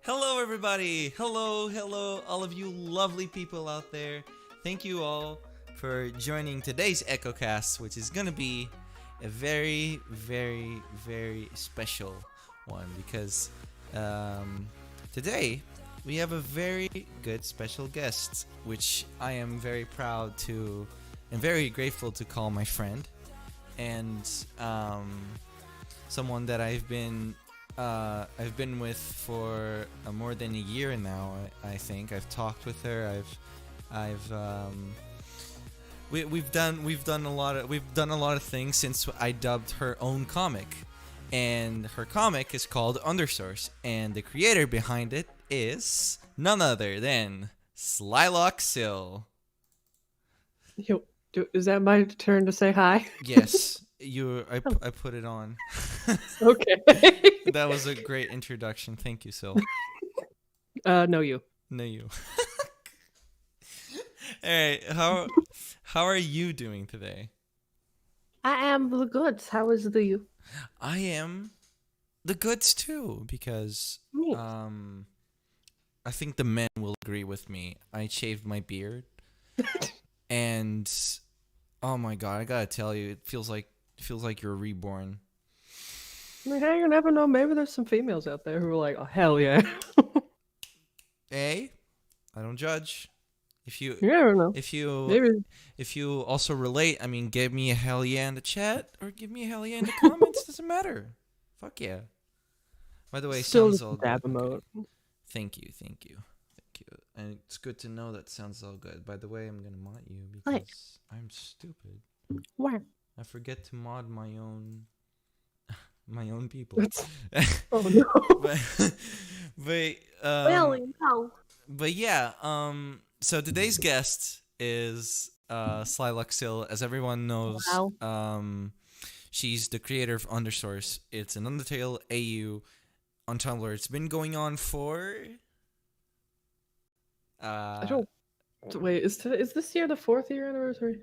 Hello, everybody. Hello, all of you lovely people out there. Thank you all for joining today's ECHOCAST, which is gonna be a very, very, very special one because today we have a very good special guest, which I am very proud to and very grateful to call my friend and someone that I've been with for more than a year now. I think I've talked with her. We've done a lot of things since I dubbed her own comic, and her comic is called Undersource, and the creator behind it is none other than Slylock-Syl. Yo, is that my turn to say hi? Yes. I put it on. Okay. That was a great introduction. Thank you, Syl. No, you. No, you. All right. How are you doing today? I am the goods. How is the you? I am the goods too, because Neat. I think the men will agree with me. I shaved my beard, and oh my god, I gotta tell you, it feels like you're reborn. I mean, hey, you never know. Maybe there's some females out there who are like, oh, hell yeah. Hey, I don't judge. If you never know. Maybe. If you also relate, I mean, give me a hell yeah in the chat or give me a hell yeah in the comments. Doesn't matter. Fuck yeah. By the way, Still sounds all dab good. emote. Thank you. And it's good to know that sounds all good. By the way, I'm gonna mod you because Nice. I'm stupid. Where? I forget to mod my own people. Oh no. But yeah, so today's guest is Slylock-Syl. As everyone knows, Wow. she's the creator of Undersource. It's an Undertale AU on Tumblr. It's been going on for I don't. Wait, is this year the 4th year anniversary?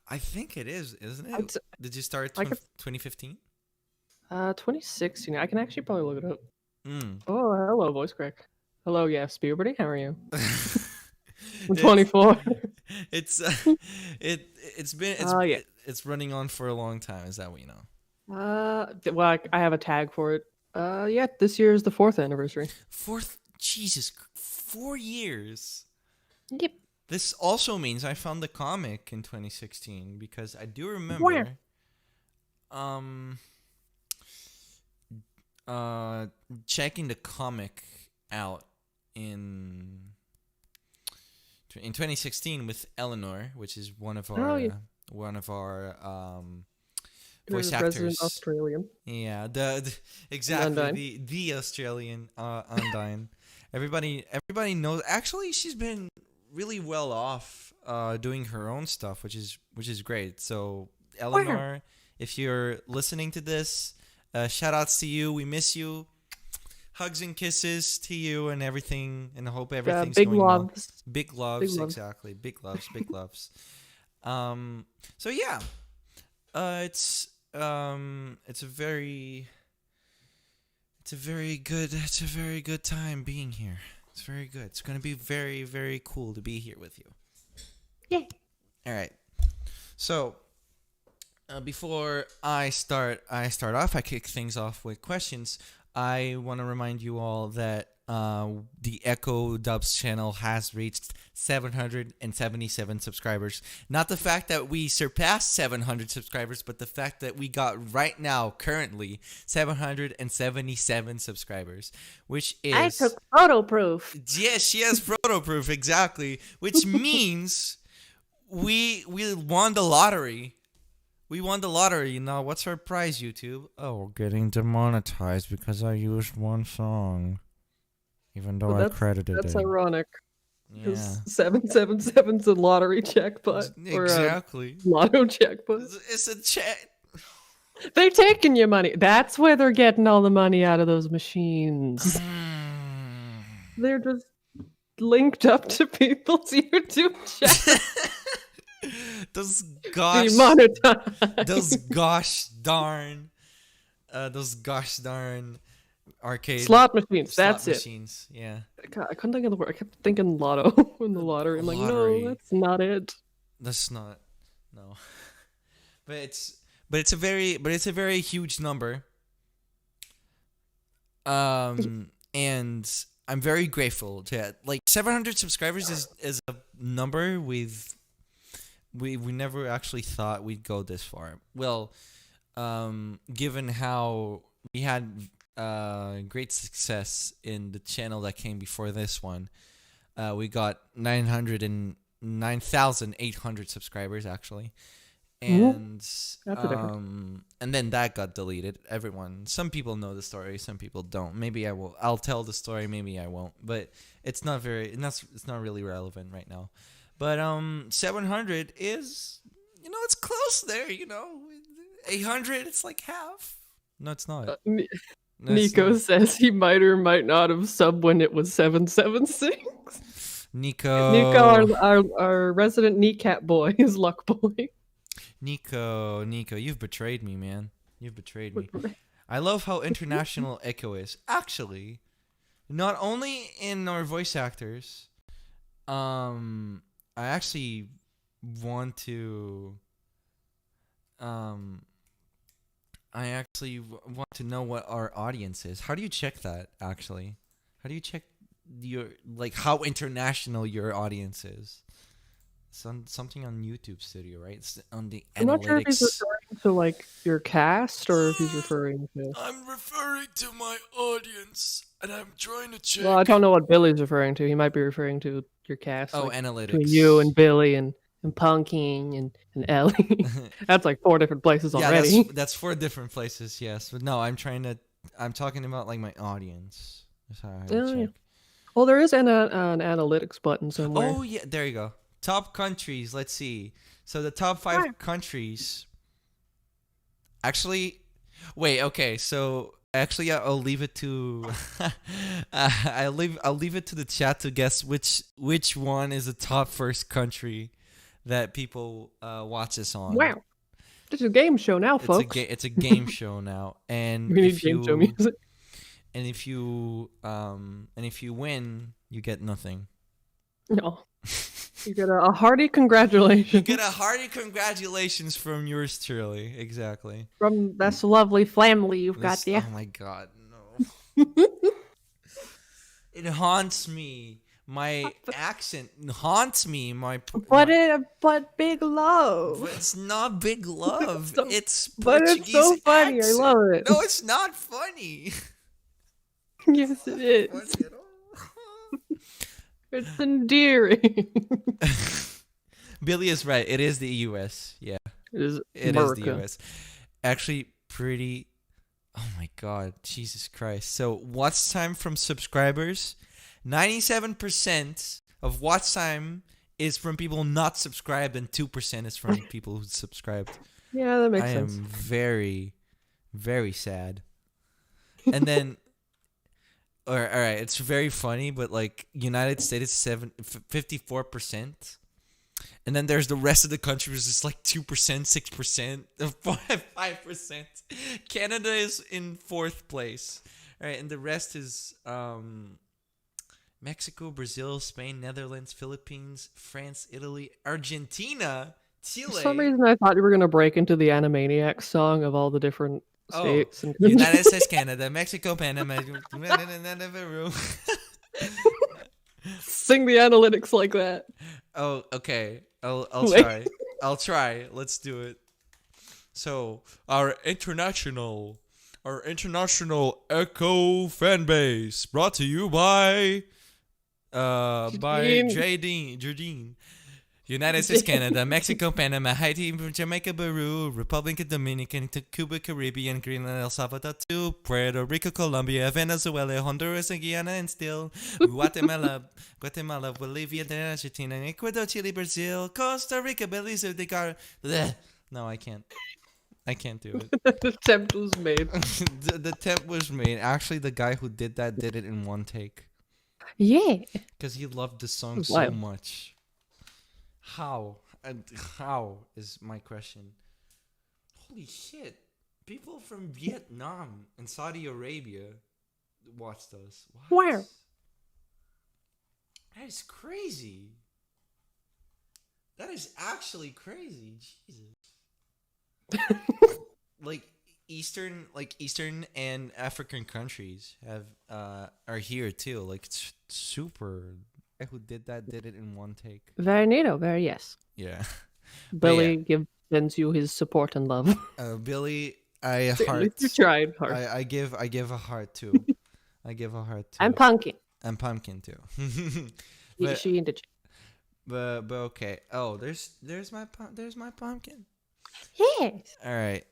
I think it is, isn't it? Did you start 2015? 2016. I can actually probably look it up. Mm. Oh, hello, voice crack. Hello, yes, puberty. How are you? I'm 24. It's running on for a long time. Is that what you know? Well, I have a tag for it. Yeah, this year is the 4th anniversary. Jesus, 4 years. Yep. This also means I found the comic in 2016 because I do remember checking the comic out in 2016 with Eleanor, which is one of our voice actors. Resident Australian. Yeah, exactly the Australian Undine. Everybody knows. Actually, she's been really well off doing her own stuff, which is great. So Eleanor, if you're listening to this, shout outs to you. We miss you. Hugs and kisses to you and everything, and I hope everything's big going loves. well. Big loves, exactly. Big loves. So yeah, it's a very good time being here. It's very good. It's gonna be very, very cool to be here with you. Yeah. All right. So before I start off, I kick things off with questions. I want to remind you all that the Echo Dubs channel has reached 777 subscribers. Not the fact that we surpassed 700 subscribers, but the fact that we got right now, currently, 777 subscribers, which is... I took photo proof. Yes, she has photo proof, exactly, which means we won the lottery. We won the lottery. Now, what's our prize, YouTube? Oh, we're getting demonetized because I used one song. Even though I credited it. That's ironic. Yeah. 777's a lottery jackpot. Exactly. Or a lotto jackpot. It's a check. They're taking your money. That's where they're getting all the money out of those machines. They're just linked up to people's YouTube channels. Those gosh darn arcade Slot machines. slot That's it. machines. Yeah, God, I couldn't think of the word. I kept thinking lotto in the lottery. I'm like, no, lottery. that's not it. That's not no, but it's a very huge number. And I'm very grateful to it. Like 700 subscribers is a number we never actually thought we'd go this far. Well, given how we had great success in the channel that came before this one, we got 9,800 subscribers actually, and That's a difference. and then that got deleted. Some people know the story, some people don't. Maybe I'll tell the story, maybe I won't, but it's not really relevant right now. But 700 is, it's close there. 800, it's like half. No, it's not. No, it's Nico not. says he might or might not have subbed when it was 776. Nico, our resident kneecap boy, his luck boy. Nico, you've betrayed me, man. You've betrayed me. I love how international Echo is. Actually, not only in our voice actors, I actually want to want to know what our audience is. How do you check that, actually? How do you check how international your audience is? Something on YouTube Studio, right? It's on the analytics. I'm not sure if he's referring to like your cast or if he's referring to. I'm referring to my audience, and I'm trying to check. Well, I don't know what Billy's referring to. He might be referring to your cast. Oh, like, analytics. Between you and Billy and Punking and Ellie. That's like 4 different places already. Yeah, that's 4 different places, yes. But no, I'm talking about like my audience. That's how I would check. Yeah. Well, there is an analytics button somewhere. Oh, yeah, there you go. Top countries, let's see. So the top 5 countries. Actually, wait, okay. So actually, I'll leave it to I'll leave it to the chat to guess which one is the top first country that people watch us on. Wow. This is a game show now, folks. It's a game show now, and we need game show music. And if you win, you get nothing. No. You get a hearty congratulations. You get a hearty congratulations from yours truly. Exactly. From this lovely family you've got there. Oh my god, no. It haunts me. My accent haunts me. But big love. But it's not big love. It's but Portuguese it's so funny. accent. I love it. No, it's not funny. Yes, it is. Funny at all. It's endearing. Billy is right. It is the US. Yeah. It is the US. Actually, pretty. Oh my god. Jesus Christ. So, watch time from subscribers. 97% of watch time is from people not subscribed, and 2% is from people who subscribed. Yeah, that makes I sense. am very, very sad. And then. All right, it's very funny, but like United States 54%, and then there's the rest of the country, which is like 2%, 6%, 5%. Canada is in 4th place, all right, and the rest is Mexico, Brazil, Spain, Netherlands, Philippines, France, Italy, Argentina, Chile. For some reason, I thought you were gonna break into the Animaniacs song of all the different states. And United States, Canada, Mexico, Panama. Sing the analytics like that. Oh, okay. I'll try. I'll try. Let's do it. So, our international Echo fan base, brought to you by Jardine. United States, Canada, Mexico, Panama, Haiti, Jamaica, Peru, Republic Dominican, Cuba, Caribbean, Greenland, El Salvador, Puerto Rico, Colombia, Venezuela, Honduras, and Guyana, and still Guatemala, Bolivia, Argentina, Ecuador, Chile, Brazil, Costa Rica, Belize, No, I can't do it. The attempt was made. The attempt was made. Actually, the guy who did that did it in one take. Yeah. Because he loved the song so much. How is my question. Holy shit. People from Vietnam and Saudi Arabia watch those. What? Where? That is crazy. That is actually crazy. Jesus. like Eastern and African countries have are here too. Like it's super. Who did that? Did it in one take. Very neato. Very yes. Yeah. Billy sends you his support and love. Billy, I At heart. least you tried hard. I give a heart too. I give a heart too. I'm Pumpkin. And Pumpkin too. She into. But okay. Oh, there's my Pumpkin. Yes. All right.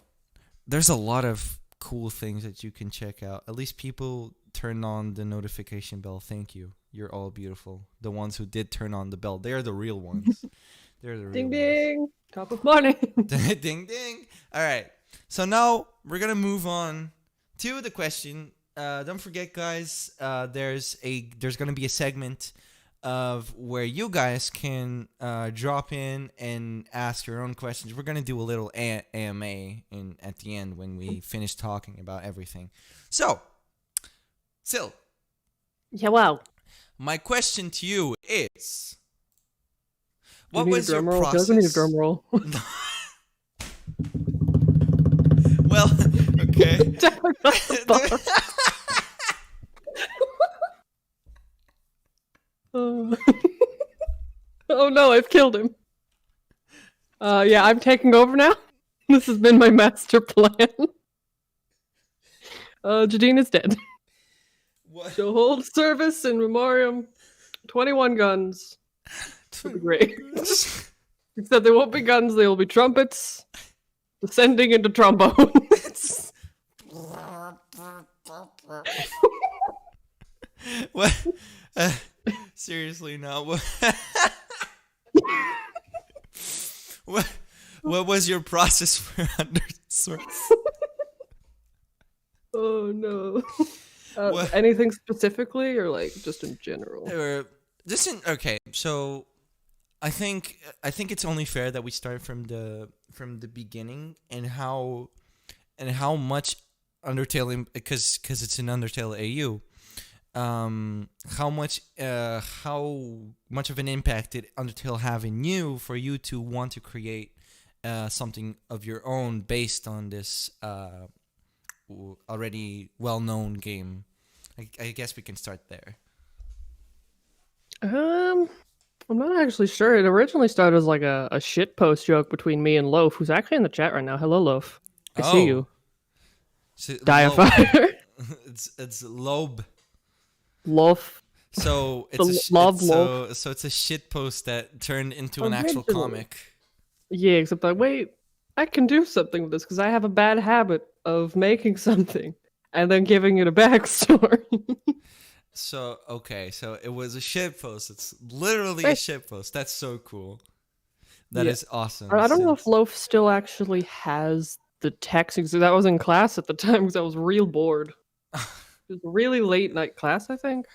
There's a lot of cool things that you can check out. At least people turn on the notification bell. Thank you. You're all beautiful. The ones who did turn on the bell, they're the real ones. They're the real Ding ones. ding. Top of morning. Ding ding. All right. So now we're gonna move on to the question. Don't forget, guys. There's gonna be a segment of where you guys can drop in and ask your own questions. We're gonna do a little AMA at the end when we finish talking about everything. So, Syl. Yeah, wow. My question to you is: What what was your process? Doesn't need a drum roll. Well, okay. Oh no, I've killed him. Yeah, I'm taking over now. This has been my master plan. Jadine is dead. What? She'll hold service in memoriam. 21 guns. To the grave. Except there won't be guns, there will be trumpets. Descending into trombones. What? Seriously, no. What was your process for under source? Oh no. Anything specifically, or like just in general? Okay. So, I think it's only fair that we start from the beginning and how much Undertale, because it's an Undertale AU. How much of an impact did Undertale have in you for you to want to create something of your own based on this already well-known game? I guess we can start there. I'm not actually sure. It originally started as like a shitpost joke between me and Loaf, who's actually in the chat right now. Hello, Loaf. I see you. Die of fire. It's Loeb. Loaf. So it's so it's a shitpost that turned into an actual comic. Yeah, except wait, I can do something with this because I have a bad habit of making something and then giving it a backstory. So it was a shitpost. It's literally a shitpost. That's so cool. That is awesome. I don't know if Loaf still actually has the text. That was in class at the time because I was real bored. It was a really late night class, I think.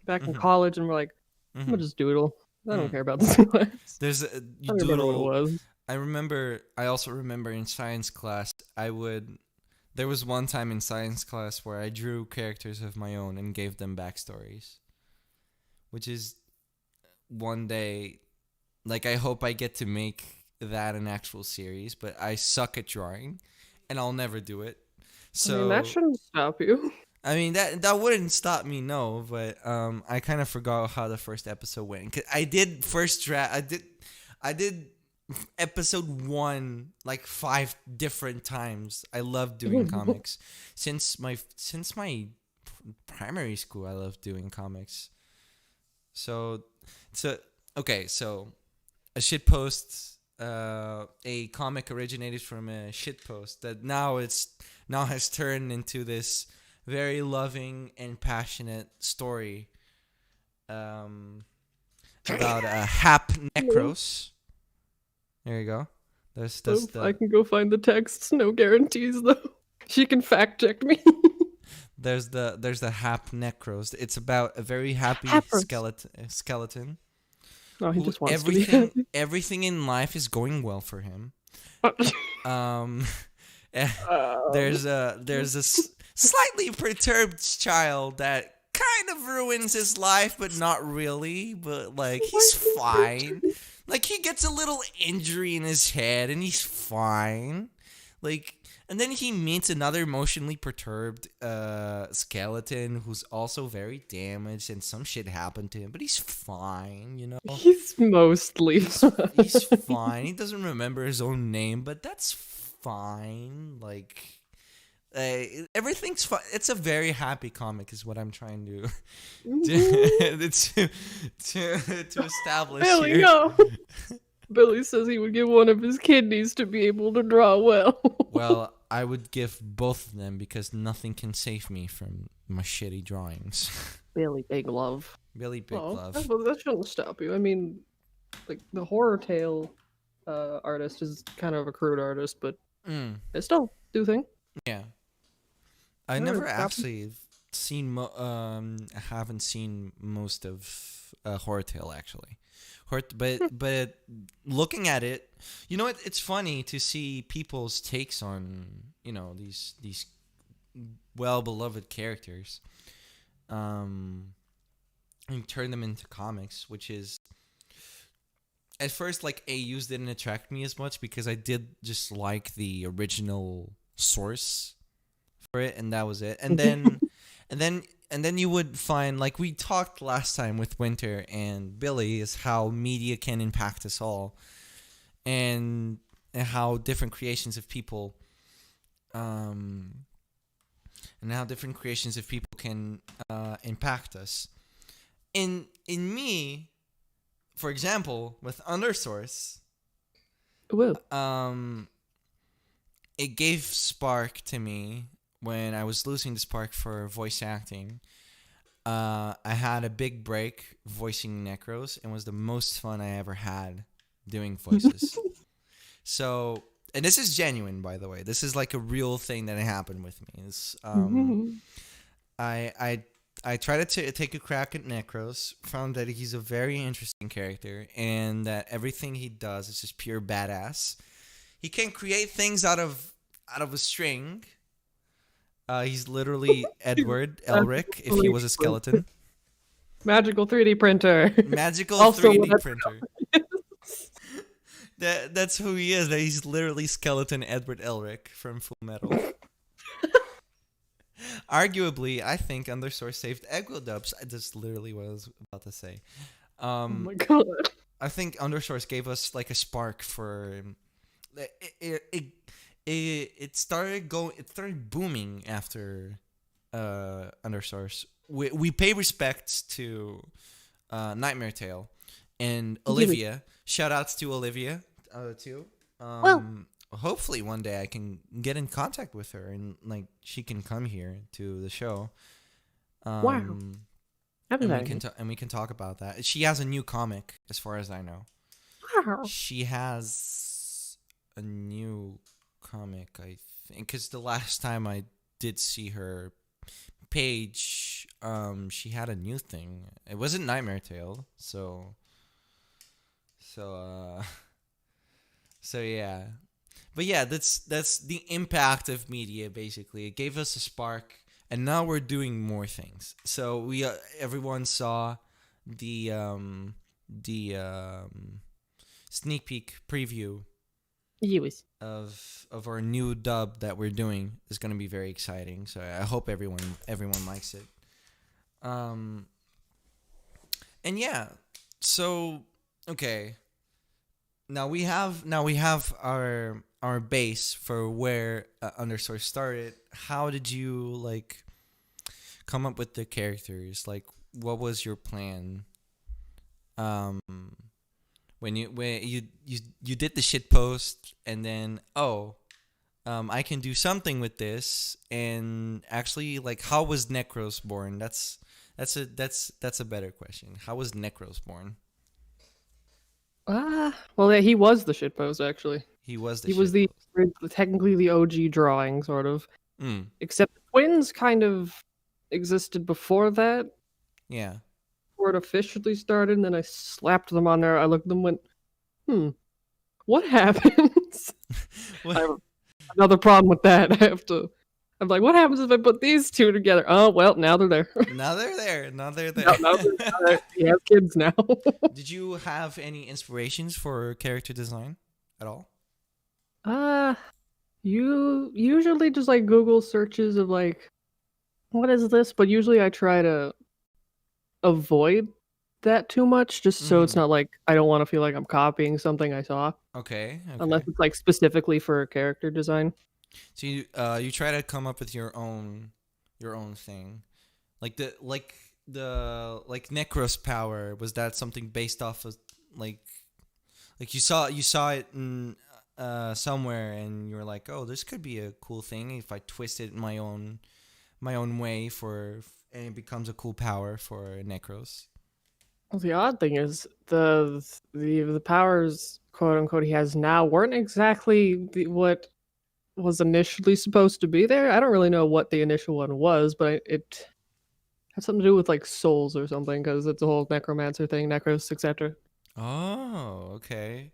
Back in college, and we're like, I'm gonna just doodle. I don't care about this class. There's I don't remember what it was. I also remember in science class, there was one time in science class where I drew characters of my own and gave them backstories. Which is one day, like, I hope I get to make that an actual series, but I suck at drawing and I'll never do it. So I mean, that shouldn't stop you. I mean, that wouldn't stop me, no, but I kind of forgot how the first episode went. 'Cause I did I did episode 1 like 5 different times. I love doing comics. Since my primary school, I love doing comics. So a shitpost, a comic originated from a shitpost that now has turned into this very loving and passionate story about Hap Necros. There you go. I can go find the texts. No guarantees though. She can fact check me. There's the Hap Necros. It's about a very happy skeleton. Oh, he just wants to be happy. Everything in life is going well for him. There's slightly perturbed child that kind of ruins his life, but not really. But like he's fine. Like he gets a little injury in his head, and he's fine. Like, and then he meets another emotionally perturbed skeleton who's also very damaged, and some shit happened to him, but he's fine. You know, He's mostly he's fine. He doesn't remember his own name, but that's fine. Like. Everything's fun. It's a very happy comic, is what I'm trying to to establish Billy, here. no. Billy says he would give one of his kidneys to be able to draw well. Well, I would give both of them because nothing can save me from my shitty drawings. Billy Big Love. Billy Big Love. That shouldn't stop you. I mean, like the horror tale artist is kind of a crude artist, but they still do thing. Yeah. I never actually haven't seen most of Horror Tale actually. But looking at it, you know, it's funny to see people's takes on, you know, these well beloved characters, and turn them into comics, which is at first like AUs didn't attract me as much because I did just like the original source for it, and that was it. And then and then you would find, like we talked last time with Winter and Billy, is how media can impact us all, and how different creations of people can impact us. In me, for example, with Undersource, it gave spark to me when I was losing the spark for voice acting. I had a big break voicing Necros, and was the most fun I ever had doing voices. So, and this is genuine, by the way. This is like a real thing that happened with me. It's, I tried to take a crack at Necros, found that he's a very interesting character, and that everything he does is just pure badass. He can create things out of a string. He's literally Edward Elric if he was a skeleton. Magical 3D printer. Magical 3D printer. That's who he is. He's literally skeleton Edward Elric from Full Metal. Arguably, I think Undersource saved Equidubs. That's literally what I was about to say. Oh my god. I think Undersource gave us like a spark for it started booming after Undersource. We pay respects to Nightmare Tale and Olivia. Shout outs to Olivia too. Hopefully one day I can get in contact with her and like she can come here to the show. Wow. And we can talk about that. She has a new comic, as far as I know. Wow. She has a new comic, I think, because the last time I did see her page, she had a new thing. It wasn't Nightmare Tale, so yeah. But yeah, that's the impact of media. Basically, it gave us a spark, and now we're doing more things. So we everyone saw the sneak peek preview of our new dub that we're doing. Is going to be very exciting. So I hope everyone likes it. And yeah, so okay. Now we have our base for where Undersource started. How did you like come up with the characters? Like, what was your plan? When you did the shit post, and then I can do something with this, and actually, like, how was Necros born? That's a better question. How was Necros born? Well, yeah, he was the shitpost, actually. He was technically the OG drawing, sort of. Except the twins kind of existed before that. Yeah. Before it officially started, and then I slapped them on there. I looked at them and went, what happens? What? I have another problem with that. I have to I'm like, what happens if I put these two together? Oh well, now they're there. Now they're there. Now they're now, there. now they're there. He has kids now. Did you have any inspirations for character design at all? uh you usually just like Google searches of like what is this? But usually I try to avoid that too much just so it's Mm-hmm. not like I don't want to feel like I'm copying something I saw. Okay. Unless Okay. it's like specifically for a character design. So you try to come up with your own thing, like the Necros power. Was that something based off of like you saw it in somewhere and you were like, oh, this could be a cool thing if I twist it my own way for and it becomes a cool power for Necros. Well, the odd thing is the powers quote unquote he has now weren't exactly what was initially supposed to be there. I don't really know what the initial one was, but it had something to do with like souls or something because it's a whole necromancer thing, necros, etc. Oh, okay,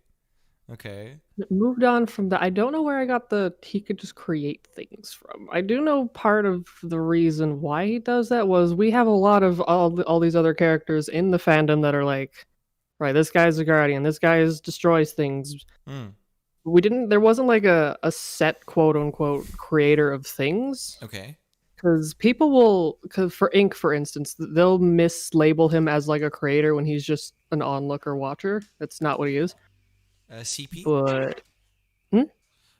okay. It moved on from that. I don't know where I got the he could just create things from. I do know part of the reason why he does that was we have a lot of all these other characters in the fandom that are like, right, this guy's a guardian, this guy destroys things. Mm, There wasn't like a set quote unquote creator of things. okay. Because people will, because for Ink, for instance, they'll mislabel him as like a creator when he's just an onlooker watcher. That's not what he is. CP. But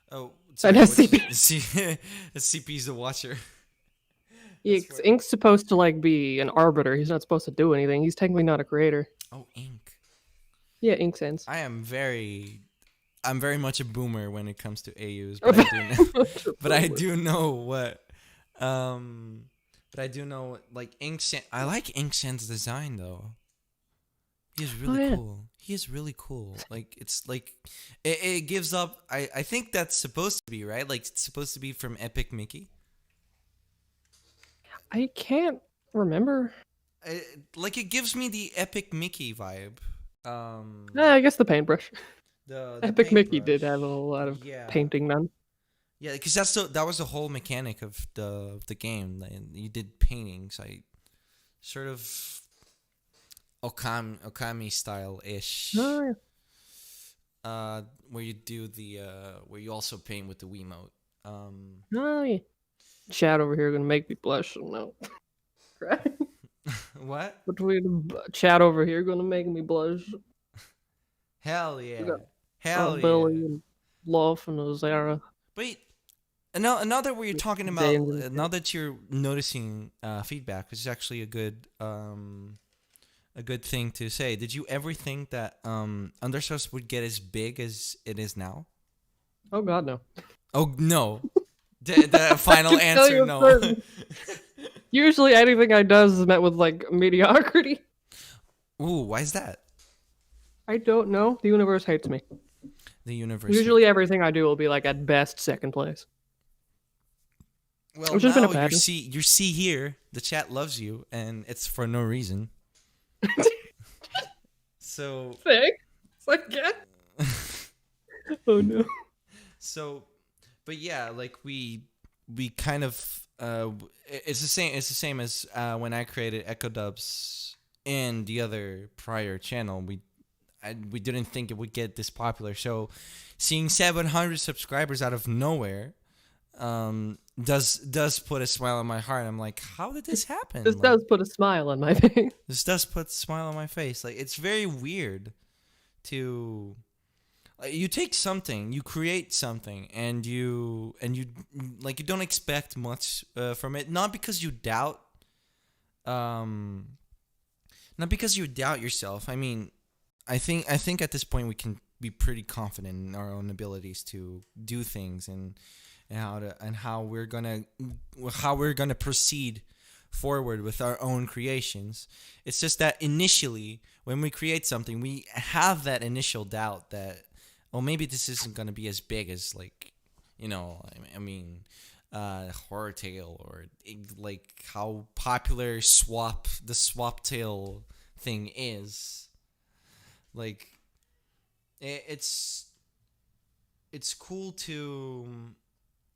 Oh, an sorry. What's SCP. CP's the watcher. Yeah, That's 'cause what. Ink's supposed to like be an arbiter. He's not supposed to do anything. He's technically not a creator. Oh, ink. Yeah, Ink sense. I'm very much a boomer when it comes to AUs, but I do know, but I do know what, um, but I do know like Ink. I like Ink Sen's design though. He is Oh really yeah, cool. He is really cool. Like it's like it gives up. I think that's supposed to be right. Like it's supposed to be from Epic Mickey. I can't remember. Like it gives me the Epic Mickey vibe. I guess the paintbrush. The Epic Mickey did have a paintbrush. lot of Yeah. painting done. Yeah, because that was the whole mechanic of the game. Like, you did paintings, I sort of Okami style ish. Oh yeah. Where you do the where you also paint with the Wiimote. Oh yeah. Chat over here gonna make me blush. No. What? Between chat over here gonna make me blush. Hell We yeah! got Hell Billy yeah! and Love and Ozara. Wait, now that we're talking about, James and now that you're noticing feedback, which is actually a good thing to say. Did you ever think that Undersource would get as big as it is now? Oh god no. Oh no. The I final can tell answer you no. certain. Usually anything I does is met with like mediocrity. Ooh, why is that? I don't know. The universe hates me. The universe. Usually everything I do will be like at best second place. Well, Which has been a now pattern. you see here, the chat loves you and it's for no reason. So Thanks. Again? Oh no. so but yeah, like we kind of it's the same as when I created Echo Dubs and the other prior channel. We didn't think it would get this popular. So seeing 700 subscribers out of nowhere does put a smile on my heart. I'm like, how did this happen? This Like, does put a smile on my face. this does put a smile on my face. Like it's very weird to you take something, you create something, and you like you don't expect much from it. Um, not because you doubt yourself. I mean, I think at this point we can be pretty confident in our own abilities to do things and how we're gonna proceed forward with our own creations. It's just that initially when we create something, we have that initial doubt that oh maybe this isn't gonna be as big as like I mean horror tale or like how popular the swap tail thing is. Like it's cool to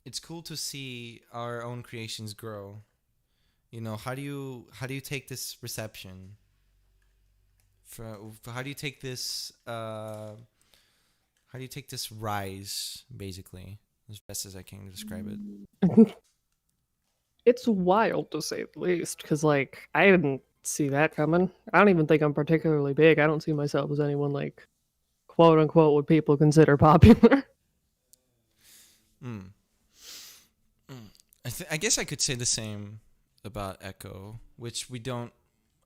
it's cool to see our own creations grow. You know, how do you take this reception? How do you take this how do you take this rise, basically, as best as I can describe it? It's wild to say the least, because like I didn't see that coming. I don't even think I'm particularly big. I don't see myself as anyone like quote unquote what people consider popular. Mm. Mm. I guess I could say the same about Echo, which we don't.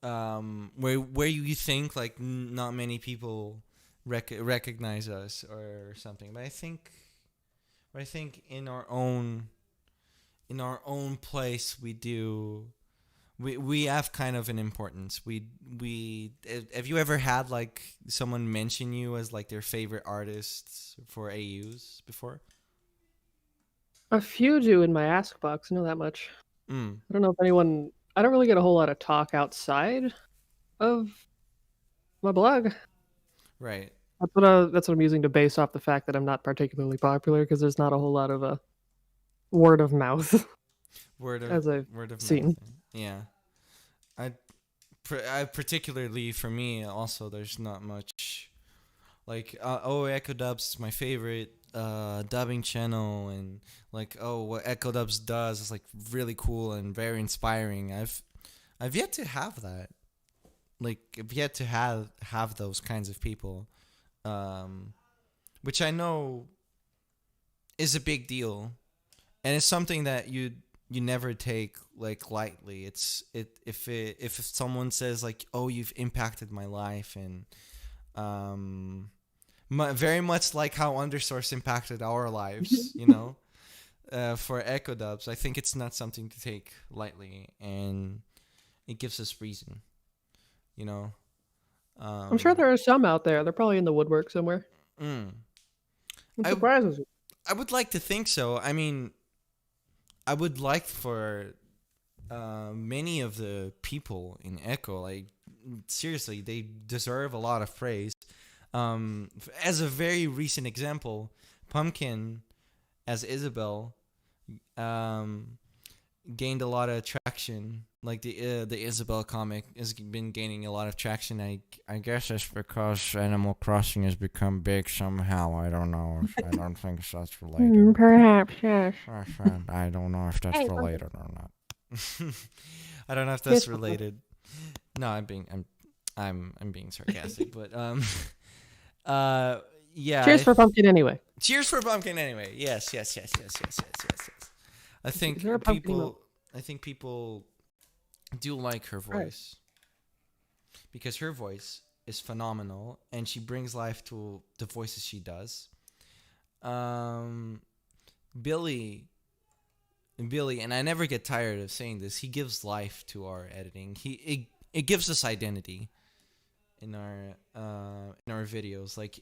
Where you think like not many people recognize us or something, but I think in our own place we do. We have kind of an importance. We have you ever had like someone mention you as like their favorite artists for AUs before? A few do in my ask box, I know that much. Mm, I don't know if anyone. I don't really get a whole lot of talk outside of my blog. right. That's what I'm using to base off the fact that I'm not particularly popular because there's not a whole lot of word of mouth Word of as I've word of mouth. seen. Yeah. I, I particularly for me also there's not much like Echo Dubs is my favorite dubbing channel, and like what Echo Dubs does is like really cool and very inspiring. I've yet to have that. Like I've yet to have those kinds of people, um, which I know is a big deal, and it's something that you never take like lightly. If someone says like, "Oh, you've impacted my life," and very much like how Undersource impacted our lives, for Echo Dubs, I think it's not something to take lightly, and it gives us reason, you know. I'm sure Um, there are some out there. They're probably in the woodwork somewhere. mm. It I surprises you. I would like to think so. I mean, I would like for many of the people in Echo, like seriously, they deserve a lot of praise. As a very recent example, Pumpkin as Isabel um, gained a lot of traction. Like the Isabel comic has been gaining a lot of traction. I guess it's because Animal Crossing has become big somehow. I don't know. I don't think that's related. Perhaps, yes. I don't know if that's Hey, related or not. I don't know if Cheers that's for pumpkin. related. No, I'm being sarcastic, but yeah. Cheers for pumpkin anyway. Cheers for Pumpkin anyway. Yes, yes, yes, yes, yes, yes, yes, yes. I Is there a think pumpkin emote? people do like her Right. voice because her voice is phenomenal and she brings life to the voices she does. Um, Billy, and I never get tired of saying this. He gives life to our editing. It gives us identity in our videos. Like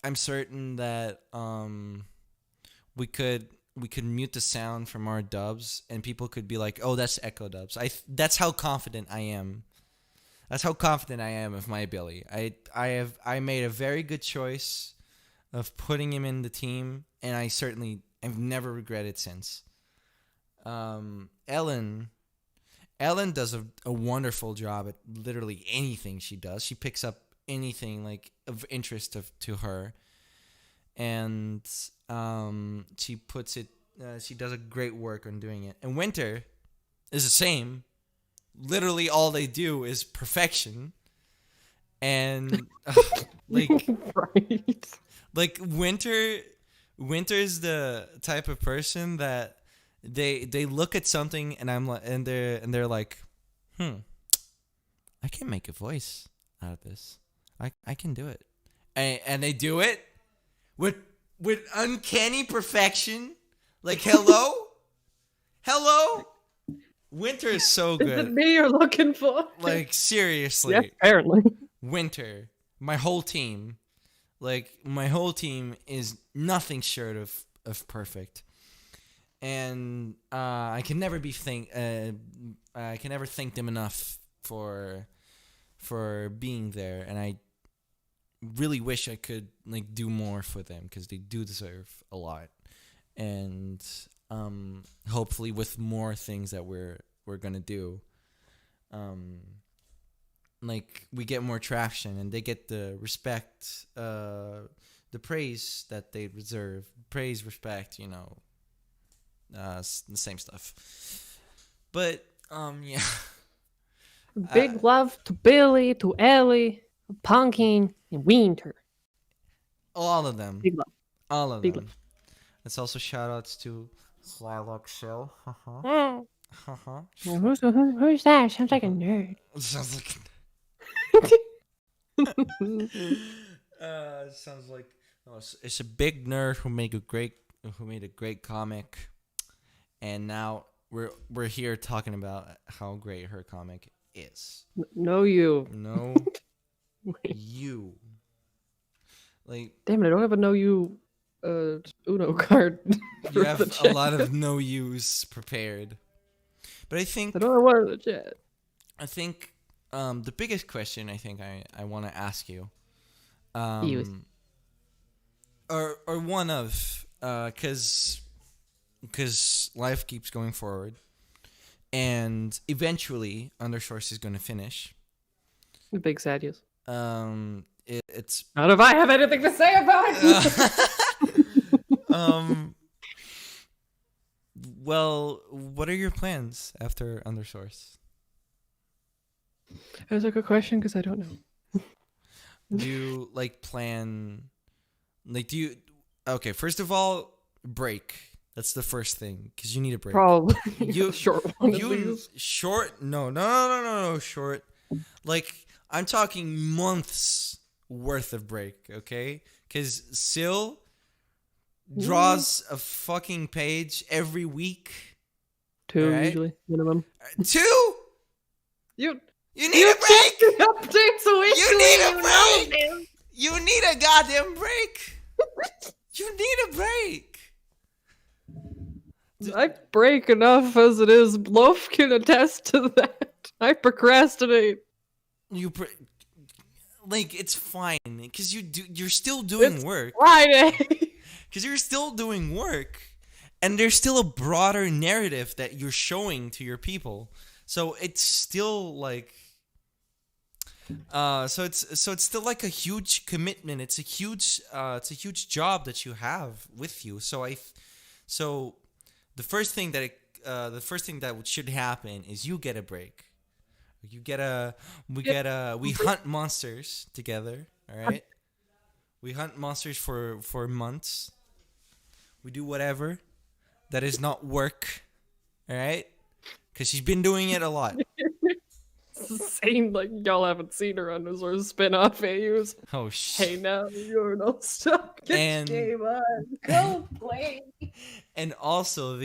I'm certain that we could mute the sound from our dubs and people could be like, "Oh, that's Echo Dubs." That's how confident I am. That's how confident I am of my ability. I made a very good choice of putting him in the team, and I've never regretted since. Ellen does a wonderful job at literally anything she does. She picks up anything like of interest to her, and she puts it. She does a great work on doing it. And Winter is the same. Literally, all they do is perfection, and like Right. like Winter's the type of person that they look at something and I'm like and they're like, I can make a voice out of this. I can do it, and they do it with uncanny perfection. Like hello. Winter is so Is it good. me you're looking for? Like seriously, Yes, apparently. Winter. My whole team is nothing short of perfect, and I can never thank them enough for being there, and I really wish I could like do more for them because they do deserve a lot. and hopefully with more things that we're gonna do, like we get more traction and they get the respect, the praise that they deserve. Praise, respect, the same stuff. But yeah. Big love to Billy, to Ellie, Pumpkin, and Winter. All of them. Big love. All of Big them. Let's also shout outs to Slylock-Syl. Who's that? Sounds like a nerd. Sounds like sounds like it's a big nerd who made a great comic, and now we're here talking about how great her comic is. No, you. No, you. Like, damn it! I don't have a no you Uno card. You have a lot of no use prepared, but I think I don't know what in the chat. I think the biggest question I want to ask you, or one of, because life keeps going forward, and eventually Undersource is going to finish. The big sad yes. It's not if I have anything to say about it. Well, what are your plans after Undersource? That's a good question because I don't know. Do you plan? Do you? Okay, first of all, break. That's the first thing because you need a break. Probably you short one. Short? No. Short. I'm talking months worth of break. Okay, because Syl draws a fucking page every week. 2 usually minimum. 2? You need a break. Updates weekly. You need a break. You need a goddamn break. You need a break. I break enough as it is. Loaf can attest to that. I procrastinate. It's fine because you're still doing work. Friday. Because you're still doing work, and there's still a broader narrative that you're showing to your people. So it's still so it's still like a huge commitment. It's a huge job that you have with you. So the first thing that should happen is you get a break. We hunt monsters together. All right, we hunt monsters for months. We do whatever that is not work, all right? Because she's been doing it a lot. It's insane, y'all haven't seen her on those sort of spin-off AUs. Oh, shit. Hey, now you're not stuck. Get game on. Go play. And also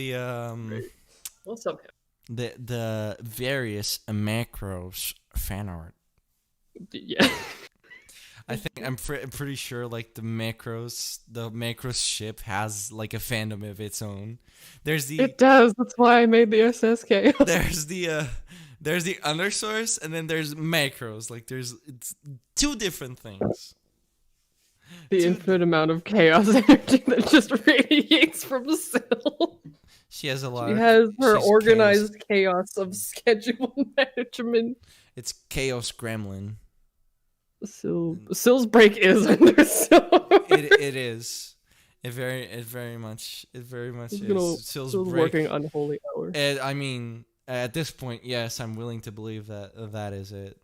What's up, the various macros fan art. Yeah. I'm pretty sure the macros ship has a fandom of its own. It does. That's why I made the SSK. There's the Undersource and then there's macros. It's two different things. The infinite amount of chaos energy that just radiates from Syl. She has a lot. She has her organized chaos of schedule management. It's chaos gremlin. Syl's break is under Syl. It is. It very much is. Syl's break. Working unholy hours. And I mean, at this point, yes, I'm willing to believe that is it.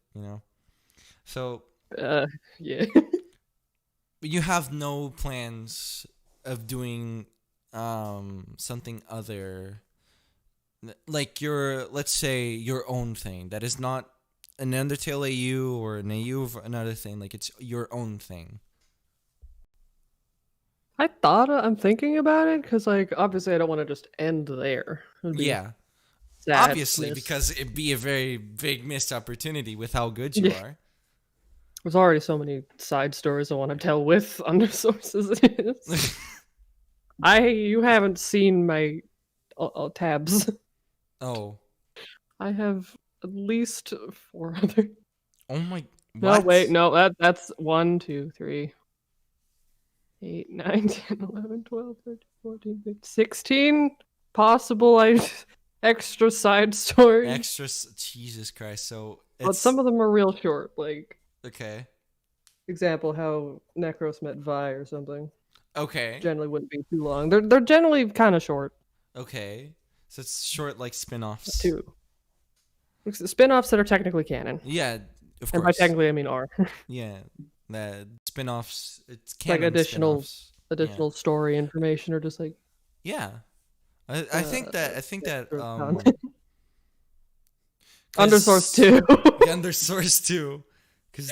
So. Yeah. But you have no plans of doing something other, let's say your own thing that is not an Undertale AU or an AU of another thing. It's your own thing. I'm thinking about it because obviously I don't want to just end there. Yeah. Obviously, because it'd be a very big missed opportunity with how good you are. There's already so many side stories I want to tell with Undersources. It is. You haven't seen my tabs. Oh. I have at least 4 other. Oh my. What? No, wait, no, that's 1, 2, 3, 8, 9, 10, 11, 12, 13. 14, 15, 16 possible extra side stories. Jesus Christ. So But some of them are real short. Like, okay. example, how Necros met Vi or something. Okay. Generally wouldn't be too long. They're generally kind of short. Okay. So it's short like spin-offs. Too. Spin-offs that are technically canon. Yeah, of course. And by technically, I mean are. Yeah. The spin-offs, it's Like canon additional spin-offs. story information or just like Yeah. I think that Undersource 2. Undersource 2. Cause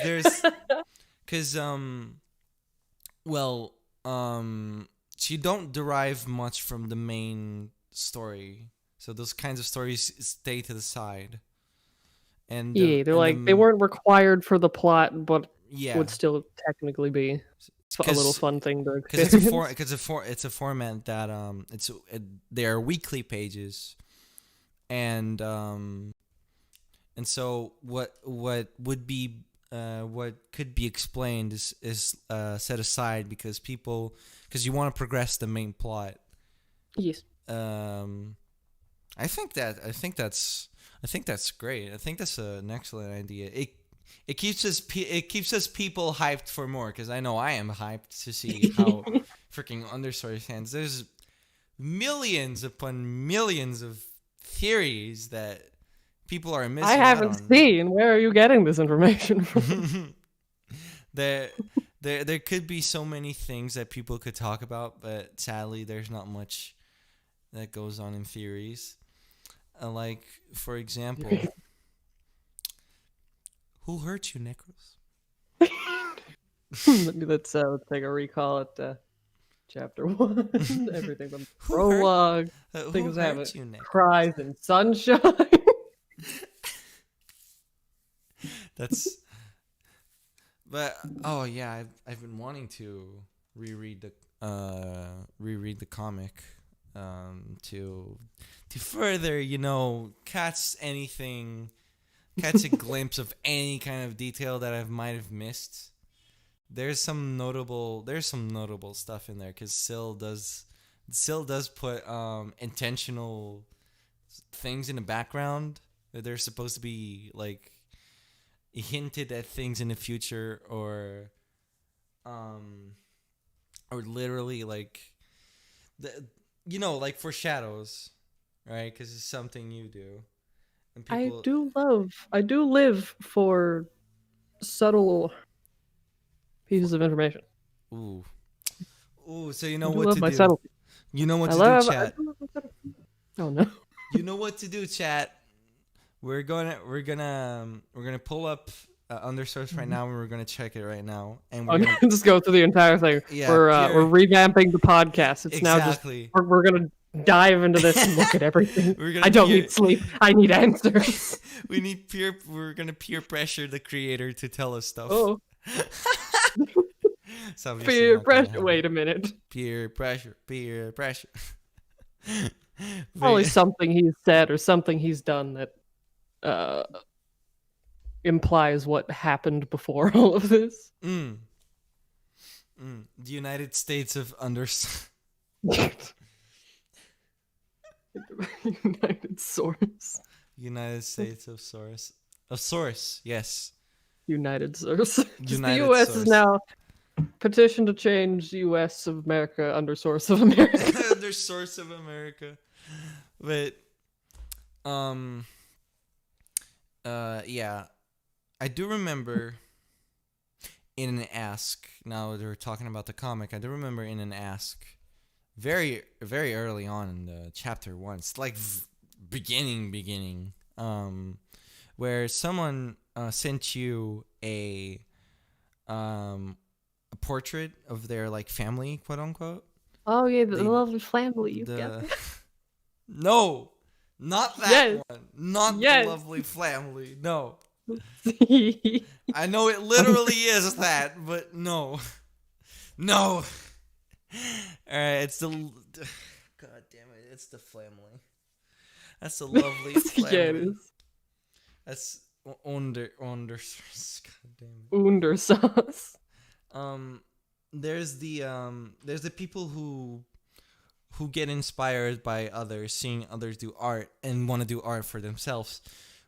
so you don't derive much from the main story. So those kinds of stories stay to the side. And they weren't required for the plot, but yeah, would still technically be a little fun thing to experience. Because it's a format that they are weekly pages, and so what would be what could be explained is set aside because you want to progress the main plot. Yes. I think that's great. I think that's an excellent idea. It keeps us people hyped for more because I know I am hyped to see how freaking Undersource ends. There's millions upon millions of theories that people are missing. I haven't seen. Where are you getting this information from? there could be so many things that people could talk about, but sadly, there's not much that goes on in theories. Like, for example, who hurt you, Necros? Let's take a recall at chapter 1. Everything from prologue. Things happen. Cries and sunshine. That's. But oh yeah, I've been wanting to reread the comic, to further catch a glimpse of any kind of detail that I might have missed. There's some notable stuff in there because Syl does put intentional things in the background. They're supposed to be like hinted at things in the future or literally like like foreshadows, right? Because it's something you do. And people... I do live for subtle pieces of information. Ooh, so you know what to do. Subtlety. You know what to do, chat. Oh no. You know what to do, chat. We're gonna pull up Undersource right now, and we're gonna check it right now, and we're gonna just go through the entire thing. Yeah, we're revamping the podcast. It's exactly. Now just we're gonna dive into this and look at everything. I don't need sleep. I need answers. We're gonna peer pressure the creator to tell us stuff. Oh. Peer pressure. Wait a minute. Peer pressure. Probably something he's said or something he's done that implies what happened before all of this. The United States of Undersource. United Source. United States of Source. Of Source, yes. United Source. The U.S. Source. Is now petition to change U.S. of America under Source of America. Under Source of America. But, yeah. I do remember in an Ask, now that we're talking about the comic, I do remember in an Ask, very, very early on in the chapter 1, it's like beginning, where someone sent you a portrait of their like family, quote unquote. Oh yeah, the lovely family you've got. No, not that one. Not the lovely family. No. I know it literally is that, but no. All right, it's the. God damn it! It's the family. That's the lovely family. Yeah, it is. That's Undersource. God damn it. Undersource. There's the people who who get inspired by others, seeing others do art, and want to do art for themselves,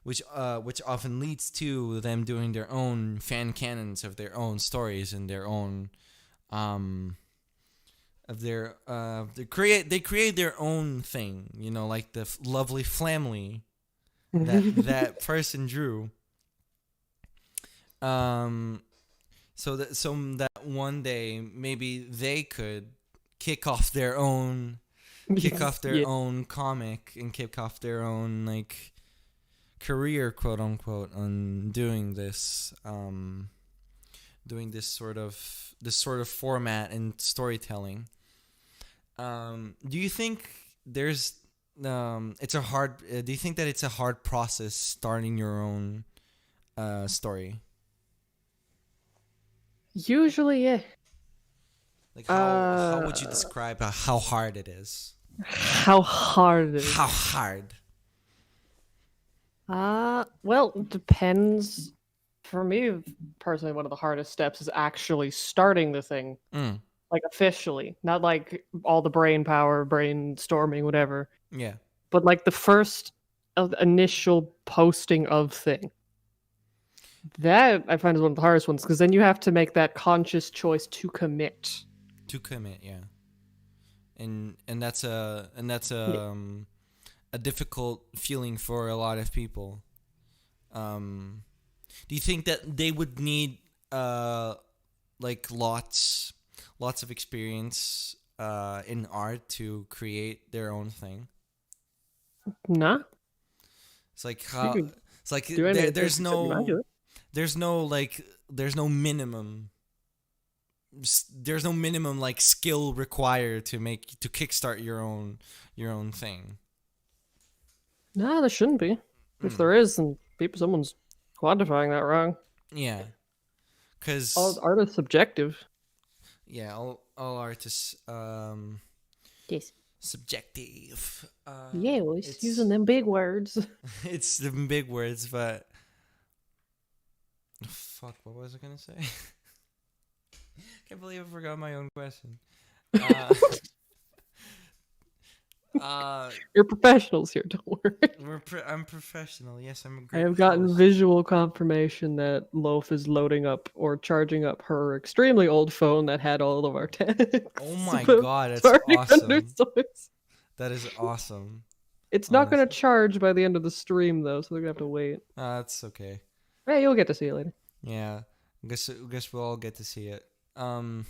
which often leads to them doing their own fan canons of their own stories and their own of their they create their own thing, like the lovely family that person drew. So that one day maybe they could kick off their own own comic and kick off their own like career, quote unquote, on doing this sort of format and storytelling. Do you think there's it's a hard do you think that it's a hard process starting your own story? Usually, yeah. Like how would you describe how hard it is? How hard it is? How hard? Well, it depends. For me, personally, one of the hardest steps is actually starting the thing. Like officially, not like all the brain power, brainstorming, whatever. Yeah. But like the first initial posting of thing. That I find is one of the hardest ones because then you have to make that conscious choice to commit. To commit, yeah. And that's a difficult feeling for a lot of people. Do you think that they would need like lots of experience in art to create their own thing? Nah. It's like there's no minimum. There's no minimum like skill required to kickstart your own thing. Nah, there shouldn't be. If there is, then someone's quantifying that wrong. Yeah, because all art is subjective. Yeah, all art is yes, subjective. Yeah, well, it's using them big words. It's the big words, but fuck, what was I gonna say? Can't believe I forgot my own question. You're professionals here, don't worry. I'm professional. Yes, I'm a great I have gotten host. visual confirmation that Loaf is loading up or charging up her extremely old phone that had all of our texts. Oh my god, that's awesome. That is awesome. It's not going to charge by the end of the stream, though, so they're going to have to wait. That's okay. Hey, you'll get to see it later. Yeah, I guess we'll all get to see it. So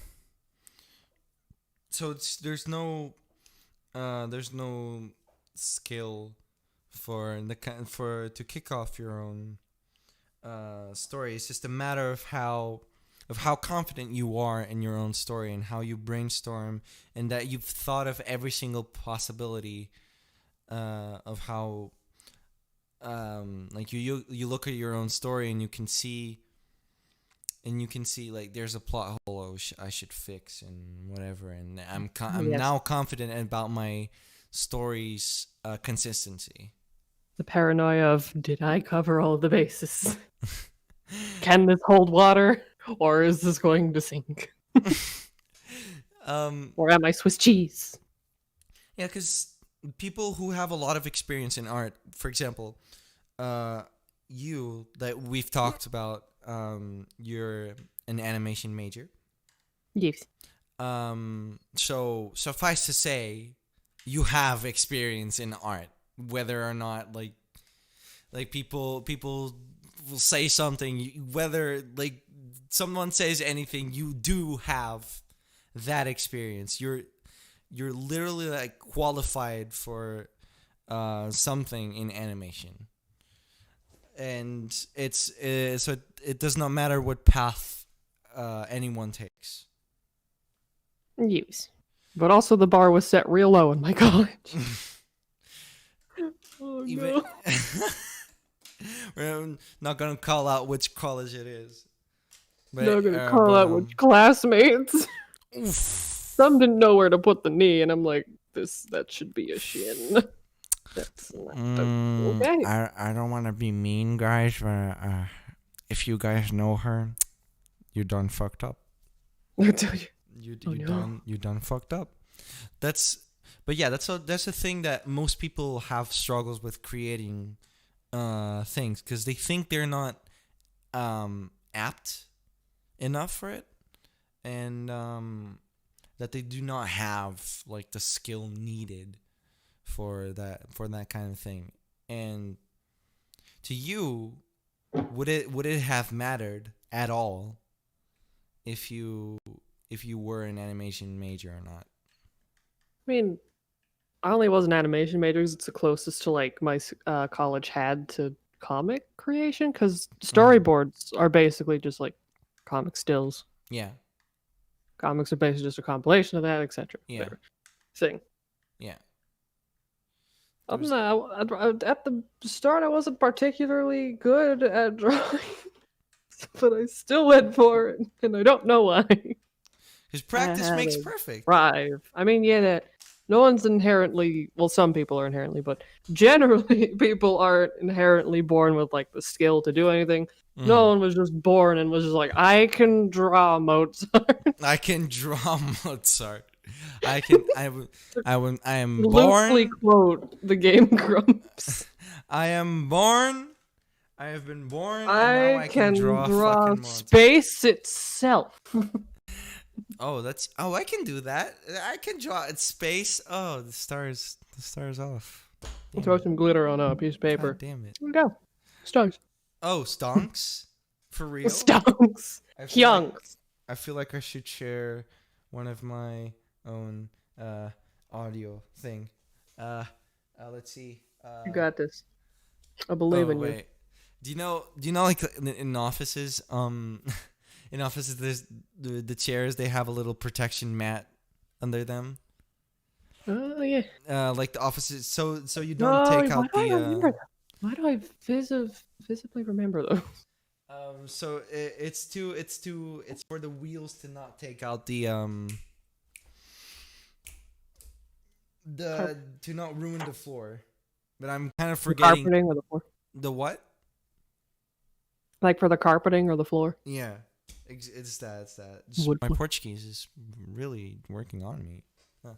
there's no skill to kick off your own story. It's just a matter of how confident you are in your own story and how you brainstorm and that you've thought of every single possibility of how like you look at your own story and you can see like there's a plot hole I should fix and whatever, and I'm now confident about my story's consistency. The paranoia of, did I cover all the bases? Can this hold water, or is this going to sink? Or am I Swiss cheese? Yeah, because people who have a lot of experience in art, for example, you that we've talked about, you're an animation major. Yes. So suffice to say, you have experience in art, whether or not like people will say something, whether like someone says anything, you do have that experience. You're literally like qualified for something in animation. And so it does not matter what path anyone takes. Yes. But also the bar was set real low in my college. Oh, no. We're not going to call out which college it is. But, not going to call out which classmates. Some didn't know where to put the knee, and I'm like, that should be a shin. That's not okay. I don't want to be mean, guys, but if you guys know her, you done fucked up. I tell you. You done fucked up. But yeah, that's a thing that most people have struggles with creating things because they think they're not apt enough for it, and that they do not have like the skill needed for that kind of thing. And to you, would it have mattered at all if you were an animation major or not? I mean, I only was an animation major because it's the closest to like my college had to comic creation. Because storyboards are basically just like comic stills. Yeah. Comics are basically just a compilation of that, etc. Yeah. Thing. Yeah. At the start, I wasn't particularly good at drawing, but I still went for it, and I don't know why. Because practice makes perfect. Drive. I mean, yeah, no one's inherently, well, some people are inherently, but generally people aren't inherently born with like the skill to do anything. No one was just born and was just like, I can draw Mozart. I can draw Mozart. I am loosely born. Quote the Game Grumps. I am born. I have been born. And now I can draw fucking space itself. I can do that. I can draw it space. Oh, the stars off. Damn. Throw some glitter on a piece of paper. God damn it. There we go. Stars. Oh, stonks? For real? Stonks. Hyunks. I feel like I should share one of my own audio thing. Let's see. You got this. I believe in you. Do you know like in offices, in offices there's the chairs, they have a little protection mat under them. Oh yeah. Like the offices, so you don't take out the. Remember that? Why do I visibly remember those? So it's for the wheels to not take out the to not ruin the floor. But I'm kind of forgetting. The carpeting or the floor? The what? Like for the carpeting or the floor? Yeah, it's that. My Portuguese is really working on me. Huh.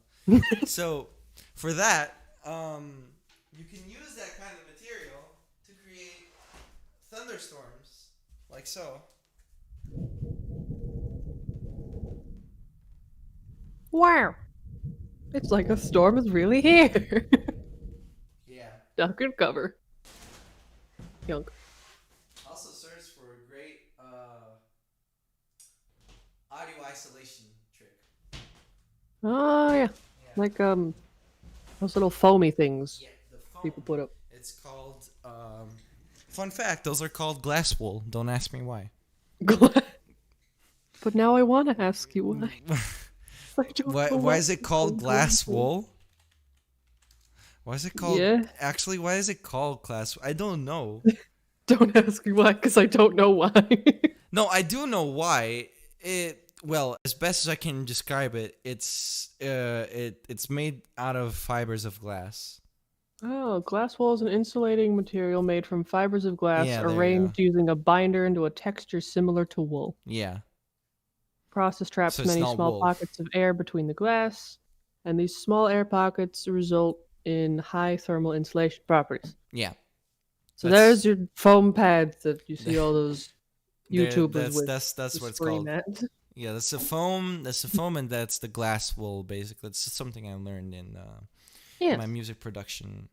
So for that, you can use that kind of material to create thunderstorms, like so. Wow, it's like a storm is really here. Yeah. Duck and cover. Young. Also search for a great audio isolation trick. Oh yeah. Like those little foamy things the foam. People put up. It's called fun fact, those are called glass wool. Don't ask me why. But now I want to ask you why. Why is it called glass wool? Why is it called? Yeah. Actually, why is it called glass? I don't know. Don't ask me why, because I don't know why. No, I do know why. Well, as best as I can describe it, it's made out of fibers of glass. Oh, glass wool is an insulating material made from fibers of glass arranged using a binder into a texture similar to wool. Yeah. Process traps many small pockets of air between the glass, and these small air pockets result in high thermal insulation properties. Yeah. So there's your foam pads that you see all those YouTubers with. That's what it's called. Yeah, that's the foam. That's the foam, and that's the glass wool. Basically, it's something I learned in my music production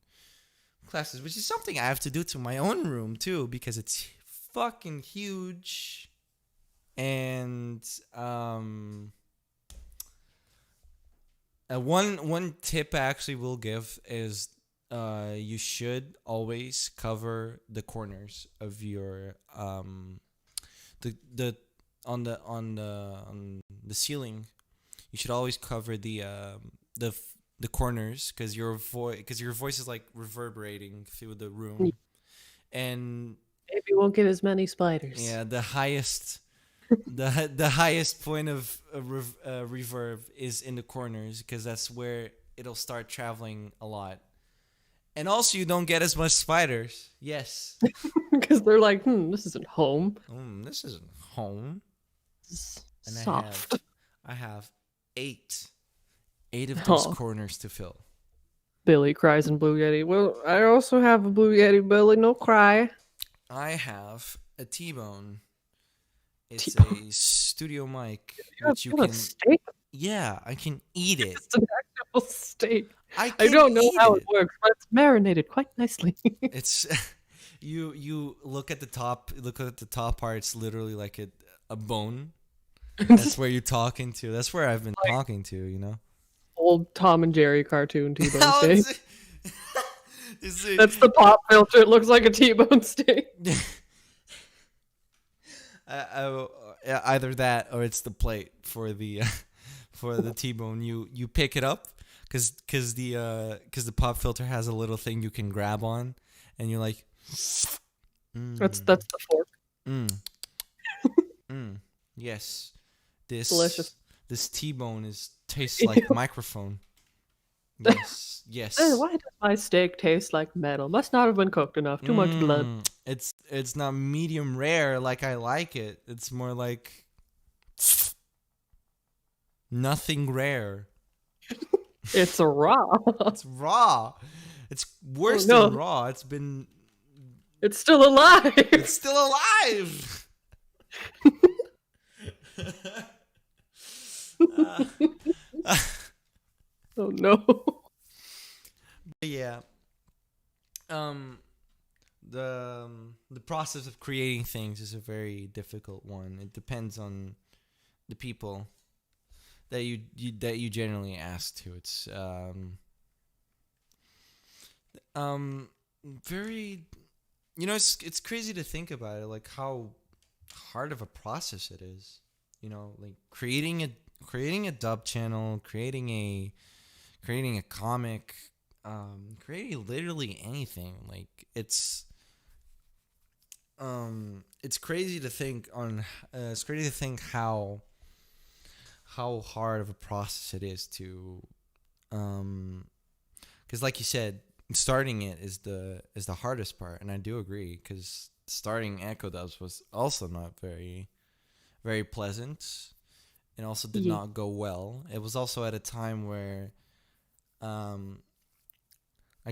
classes, which is something I have to do to my own room too, because it's fucking huge. And one tip I actually will give is you should always cover the corners of your on the ceiling. You should always cover the corners because your voice is like reverberating through the room, and maybe you won't get as many spiders. Yeah, the highest. The highest point of reverb is in the corners because that's where it'll start traveling a lot. And also, you don't get as much spiders. Yes. Because they're like, this isn't home. This isn't home. And soft. I have 8 8 of those Oh, corners to fill. Billy cries in Blue Yeti. Well, I also have a Blue Yeti, Billy. No cry. I have a T-bone. It's T-bone. a studio mic, You which you have a can. steak? Yeah, I can eat it. It's an actual steak. I I can don't know eat how it it. works, but it's marinated quite nicely. It's you look at the top. Look at the top part. It's literally like a bone. That's where you're talking to. That's where I've been talking to. You know. Old Tom and Jerry cartoon T-bone How steak. is it? That's the pop filter. It looks like a T-bone steak. Either that or it's the plate for the for the T-bone. You pick it up because the pop filter has a little thing you can grab on, and you're like, That's the fork. Yes, Delicious. this T-bone tastes like microphone. Yes. Why does my steak taste like metal? Must not have been cooked enough. Too much blood. It's not medium rare like I like it. It's more like nothing rare. It's raw. It's raw. It's worse Oh, no. than raw. It's still alive. It's still alive. Oh no. Yeah. The process of creating things is a very difficult one. It depends on the people that you generally ask to. It's very, it's crazy to think about it, like how hard of a process it is. Like creating a dub channel, creating a comic, creating literally anything. Like it's crazy to think how hard of a process it is to, because like you said, starting it is the hardest part, and I do agree, because starting Echo Dubs was also not very very pleasant, and also did not go well. It was also at a time where, I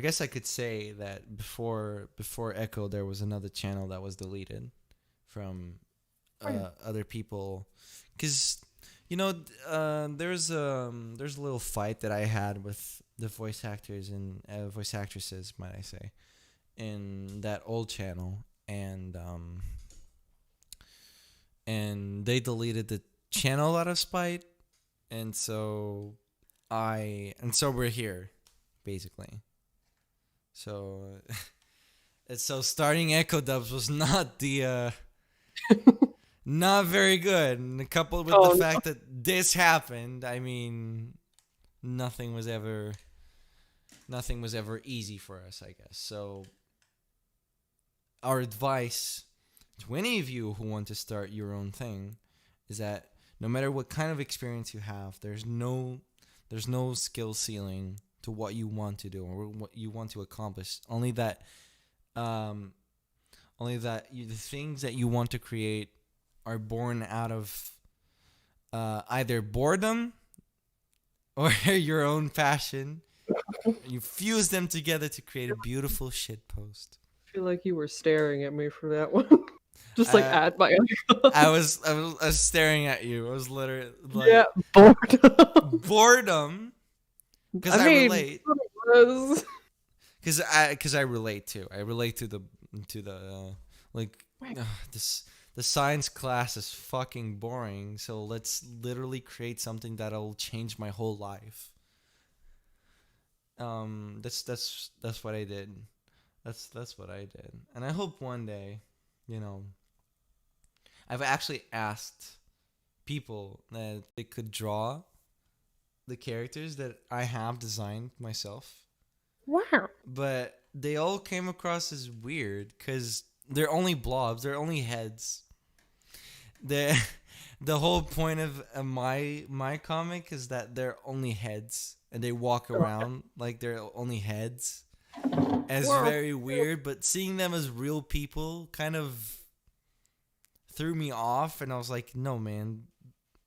guess I could say that before Echo, there was another channel that was deleted from other people, because there's a little fight that I had with the voice actors and voice actresses, might I say, in that old channel, and they deleted the channel out of spite, and so we're here, basically. So starting Echo Dubs was not the not very good, and coupled with the fact that this happened, I mean, nothing was ever easy for us, I guess. So our advice to any of you who want to start your own thing is that no matter what kind of experience you have, there's no skill ceiling to what you want to do or what you want to accomplish. Only that the things that you want to create are born out of either boredom or your own passion. You fuse them together to create a beautiful shit post. I feel like you were staring at me for that one. Just like at my I was staring at you. I was literally like, boredom. Because I relate. Because I relate too. I relate to the the science class is fucking boring. So let's literally create something that'll change my whole life. That's what I did. That's what I did, and I hope one day, I've actually asked people that they could draw the characters that I have designed myself. Wow. But they all came across as weird because they're only blobs, they're only heads. The whole point of my comic is that they're only heads and they walk around like they're only heads. And it's very weird, but seeing them as real people kind of threw me off, and I was like, no man,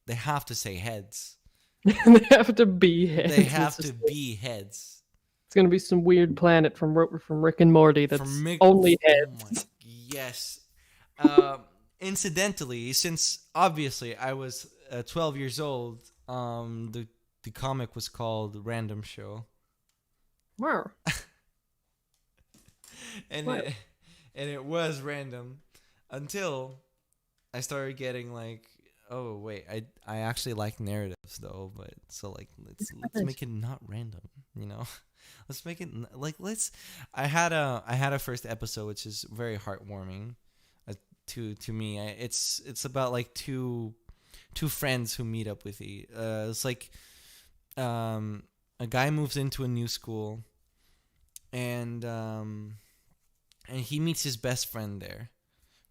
they have to say heads. They have to be heads. They have to be heads. It's gonna be some weird planet from Rick and Morty that's only heads. Oh my, yes. Incidentally, since obviously I was 12 years old, the comic was called Random Show. Wow. And it was random until I started getting like, oh wait, I actually like narratives though, but so like let's make it not random, you know. Let's make it like I had a first episode which is very heartwarming to me. It's about like two friends who meet up with it's like a guy moves into a new school and he meets his best friend there,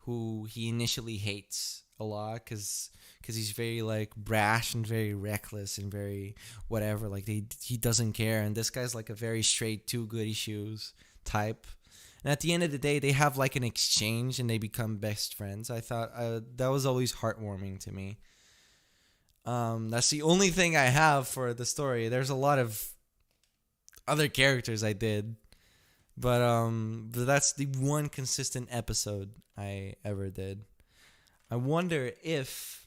who he initially hates a lot because he's very like brash and very reckless and very whatever. Like he doesn't care, and this guy's like a very straight, too goody shoes type. And at the end of the day, they have like an exchange and they become best friends. I thought that was always heartwarming to me. That's the only thing I have for the story. There's a lot of other characters I did. But that's the one consistent episode I ever did. I wonder if,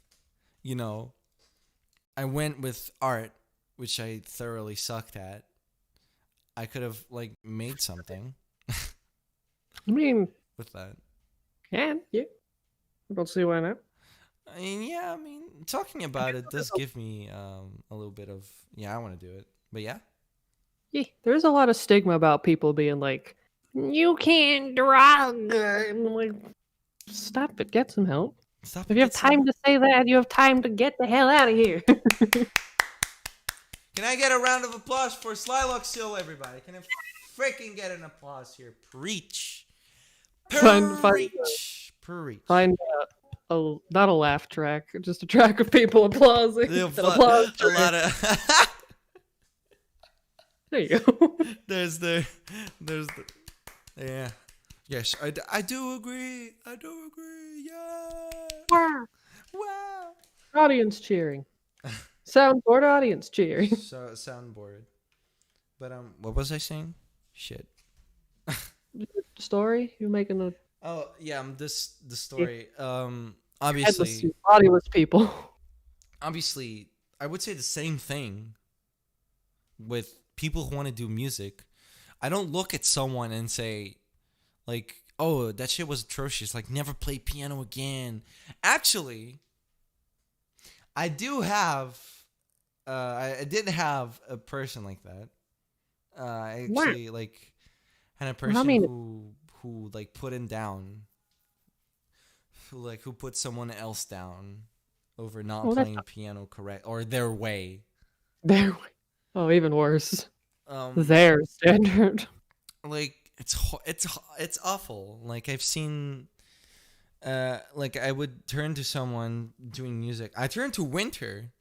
I went with art, which I thoroughly sucked at. I could have like made something. I mean, with that. Yeah. We'll see why not. I mean, talking about it does give me a little bit of, I want to do it. But yeah. Yeah, there's a lot of stigma about people being like, you can't draw good. I'm like, stop it. Get some help. If you have time to say that, you have time to get the hell out of here. Can I get a round of applause for Slylock-Syl, everybody? Can I freaking get an applause here? Preach. Preach. Find not a laugh track, just a track of people applauding. Applause a lot of... There you go. There's the yeah. Yes, I do agree. Yeah. Wow. Audience cheering. Soundboard audience cheering. So soundboard. But what was I saying? Shit. Story? You're making a... Oh, yeah, the story. Obviously bodiless people. Obviously, I would say the same thing with people who want to do music. I don't look at someone and say, like, oh, that shit was atrocious. Like, never play piano again. Actually, I do have... I did have a person like that. I actually, like, had a person who like, put him down. Who put someone else down over not playing piano correct. Or their way. Their way. Oh, even worse. Their standard. Like, it's awful. Like, I've seen... like, I would turn to someone doing music. I turned to Winter...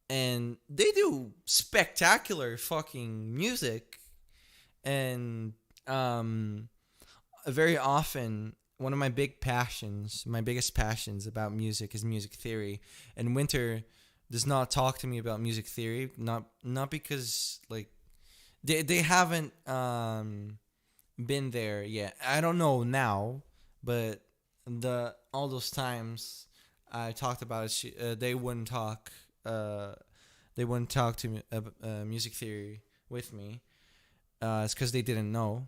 And they do spectacular fucking music. And very often, one of my biggest passions about music is music theory. And Winter does not talk to me about music theory. Not because, like, they haven't been there yet. I don't know now, but all those times I talked about it, they wouldn't talk... they wouldn't talk to me music theory with me. It's because they didn't know.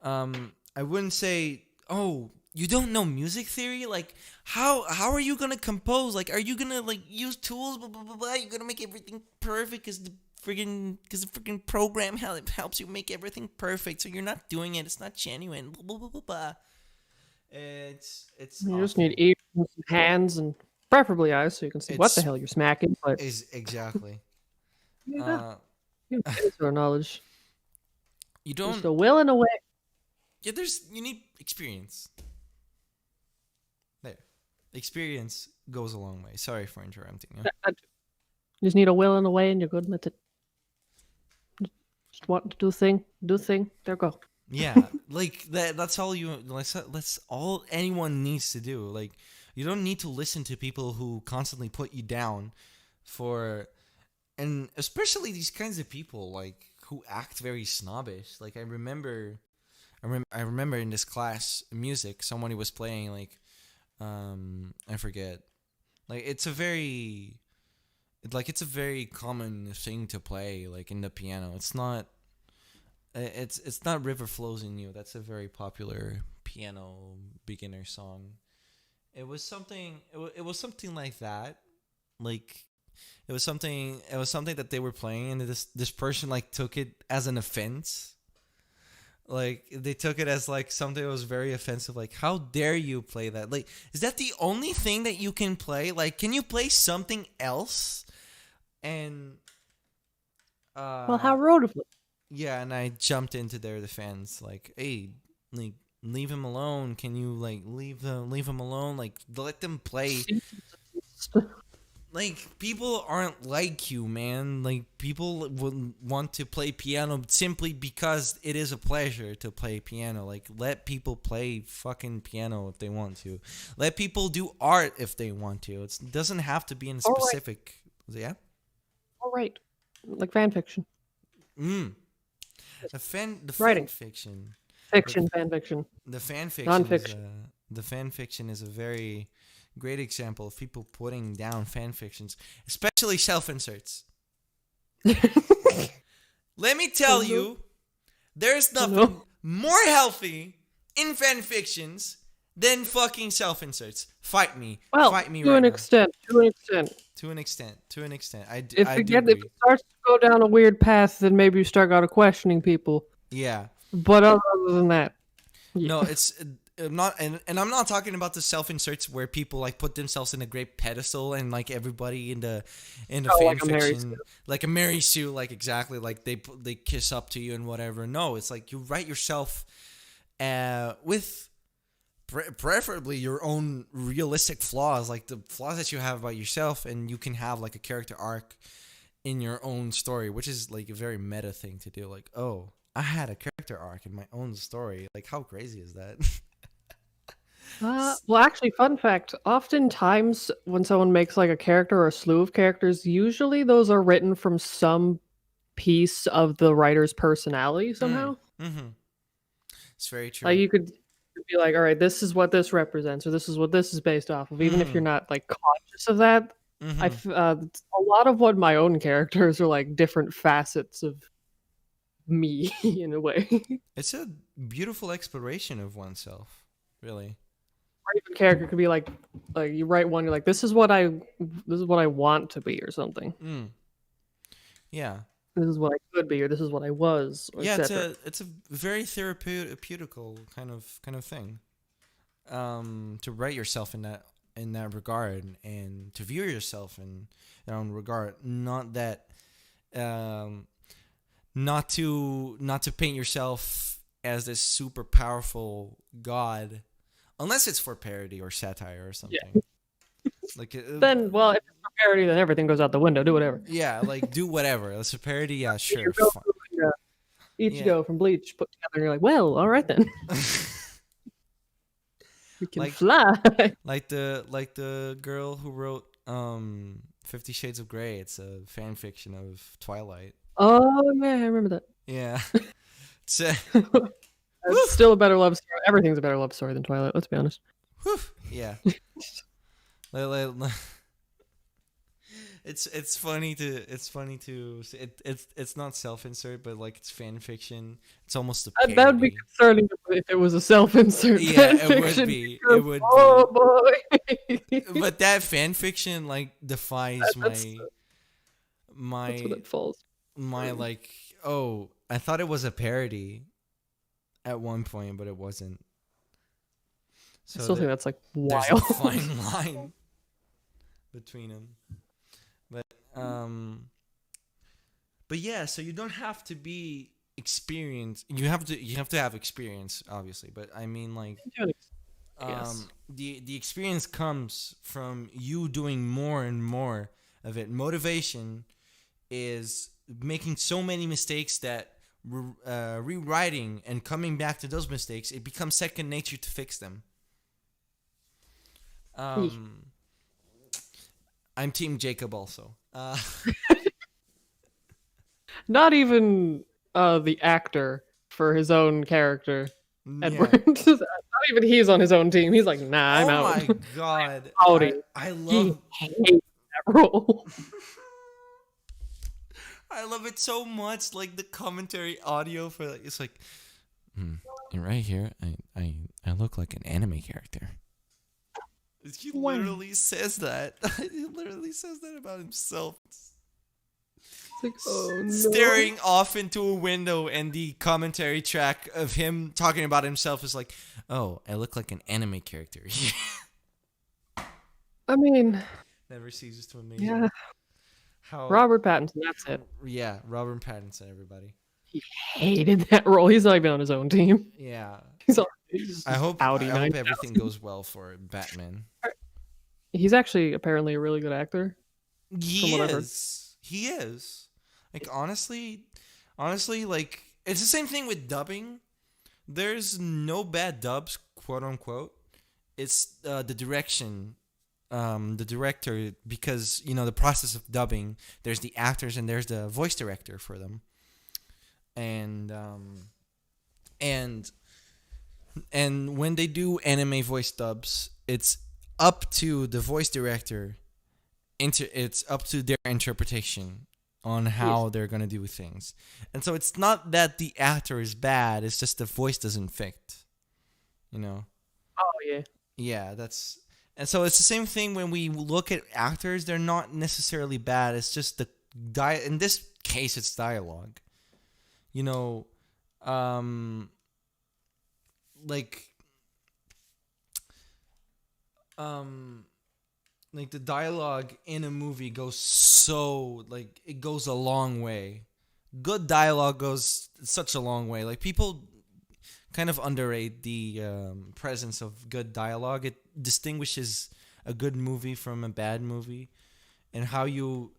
I wouldn't say, oh, you don't know music theory? Like, how are you gonna compose? Like, are you gonna like use tools? Blah blah blah blah. You're gonna make everything perfect because the freaking program helps you make everything perfect. So you're not doing it. It's not genuine. Blah blah blah blah blah. It's. You awful. Just need ears and hands and. Preferably eyes, so you can see what the hell you're smacking. But exactly. You have knowledge. You don't. Just a will and a way. Yeah, you need experience. There, experience goes a long way. Sorry for interrupting you. You just need a will and a way, and you're good with it. Just want to do thing. There you go. Yeah, like that's all you. That's all anyone needs to do. Like. You don't need to listen to people who constantly put you down for and especially these kinds of people like who act very snobbish. Like I remember in this class music, someone who was playing like I forget. Like it's a very common thing to play like in the piano. It's not River Flows in You. That's a very popular piano beginner song. It was something like that. Like it was something that they were playing, and this person like took it as an offense. Like they took it as like something that was very offensive. Like, how dare you play that? Like, is that the only thing that you can play? Like, can you play something else? And Well, how rude of them. yeah, and I jumped into their defense. Like, hey, like leave him alone. Can you like leave him alone? Like, let them play. Like, people aren't like you, man. Like, people would want to play piano simply because it is a pleasure to play piano. Like, let people play fucking piano if they want to. Let people do art if they want to. It doesn't have to be in a specific... Yeah? All right. Like fan fiction. The fan fiction. Fiction, fan fiction. The fan fiction Non-fiction. The fan fiction is a very... great example of people putting down fan fictions, especially self-inserts. Let me tell you, there's nothing more healthy in fan fictions than fucking self-inserts. Fight me. Well, fight me to right an now. extent. To an extent. If it starts to go down a weird path, then maybe you start out questioning people. Yeah. But other than that, yeah. No, it's not, and I'm not talking about the self-inserts where people like put themselves in a great pedestal and like everybody in the fan like fiction, like a Mary Sue, like exactly, like they kiss up to you and whatever. No, it's like you write yourself with preferably your own realistic flaws, like the flaws that you have about yourself, and you can have like a character arc in your own story, which is like a very meta thing to do. Like, oh, I had a character arc in my own story. Like, how crazy is that? Well, actually, fun fact. Oftentimes, when someone makes like a character or a slew of characters, usually those are written from some piece of the writer's personality somehow. Mm-hmm. It's very true. Like you could be like, all right, this is what this represents, or this is what this is based off of. Even if you're not like conscious of that, a lot of what my own characters are like different facets of me in a way. It's a beautiful exploration of oneself, really. Or even character could be like you write one, you're like, this is what I want to be, or something. Yeah. This is what I could be, or this is what I was. Or yeah, it's a very therapeutical kind of thing. To write yourself in that regard, and to view yourself in that own regard. Not that, not to paint yourself as this super powerful god. Unless it's for parody or satire or something. Yeah. Like then, well, if it's for parody, then everything goes out the window. Do whatever. Yeah, like do whatever. It's a parody. Yeah, sure. Ichigo from Bleach put together, and you're like, well, all right then. We can fly. Like the girl who wrote 50 Shades of Grey. It's a fan fiction of Twilight. Oh yeah, I remember that. Yeah. It's still a better love story. Everything's a better love story than Twilight. Let's be honest. Yeah. It's funny to it's not self-insert, but like it's fan fiction. It's almost a parody. That would be concerning if it was a self-insert. Yeah, it would be. It would be. Boy. But that fan fiction like defies that's what it falls. My like, oh, I thought it was a parody at one point, but it wasn't. So I still think that's like wild. There's a fine line between them. But yeah, so you don't have to be experienced. You have to have experience, obviously. But I mean, like, the experience comes from you doing more and more of it. Motivation is making so many mistakes that rewriting and coming back to those mistakes, it becomes second nature to fix them. I'm Team Jacob also. Not even the actor for his own character, Yeah. Edward. Not even he's on his own team. He's like, nah, I'm Oh out. my god. Howdy. I He love hates that role. I love it so much. Like the commentary audio for like, it's like, right here, I look like an anime character. He literally says that. He literally says that about himself. It's like, oh no. Staring off into a window, and the commentary track of him talking about himself is like, oh, I look like an anime character. I mean, Never ceases to amaze yeah. me. How Robert Pattinson, that's it. Yeah, Robert Pattinson, everybody. He hated that role. He's not even on his own team. Yeah. He's I hope Audi I hope 9000. everything goes well for Batman. He's actually apparently a really good actor. He is. He is. Like honestly, like it's the same thing with dubbing. There's no bad dubs, quote unquote. It's the direction, the director, because the process of dubbing. There's the actors and there's the voice director for them, and when they do anime voice dubs, it's up to the voice director. It's up to their interpretation on how they're gonna do things, and so it's not that the actor is bad. It's just the voice doesn't fit. Oh yeah. Yeah, and so it's the same thing when we look at actors. They're not necessarily bad. It's just in this case, it's dialogue. Like like the dialogue in a movie goes it goes a long way. Good dialogue goes such a long way. Like people kind of underrate the presence of good dialogue. It distinguishes a good movie from a bad movie, and how you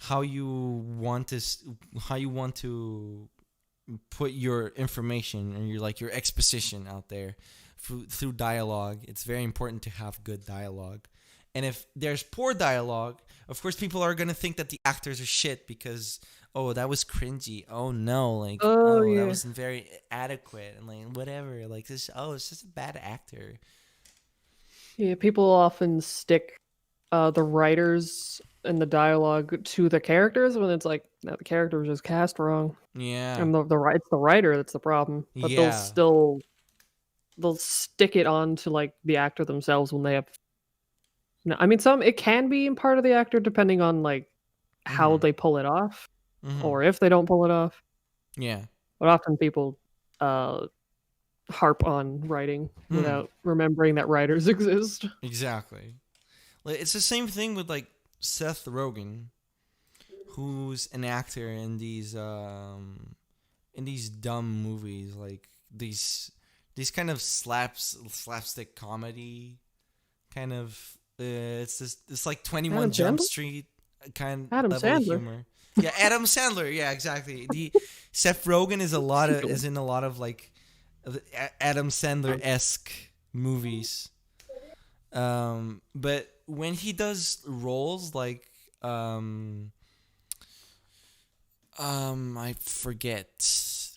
want to put your information and your exposition out there through dialogue. It's very important to have good dialogue. And if there's poor dialogue, of course people are gonna think that the actors are shit because that was cringy. Oh no, Yeah. that wasn't very adequate and whatever. This. It's just a bad actor. Yeah, people often stick the writers and the dialogue to the characters when it's like no, the character was just cast wrong. Yeah. And it's the writer that's the problem. But they'll stick it on to the actor themselves when they have. No, I mean it can be part of the actor depending on how they pull it off, or if they don't pull it off. Yeah. But often people harp on writing without remembering that writers exist. Exactly. It's the same thing with Seth Rogen, who's an actor in these dumb movies, these kind of slapstick comedy kind of. It's like 21 Jump Street kind of level of humor. Yeah, Adam Sandler. Yeah, exactly. Seth Rogen is in a lot of Adam Sandler-esque movies. But when he does roles I forget.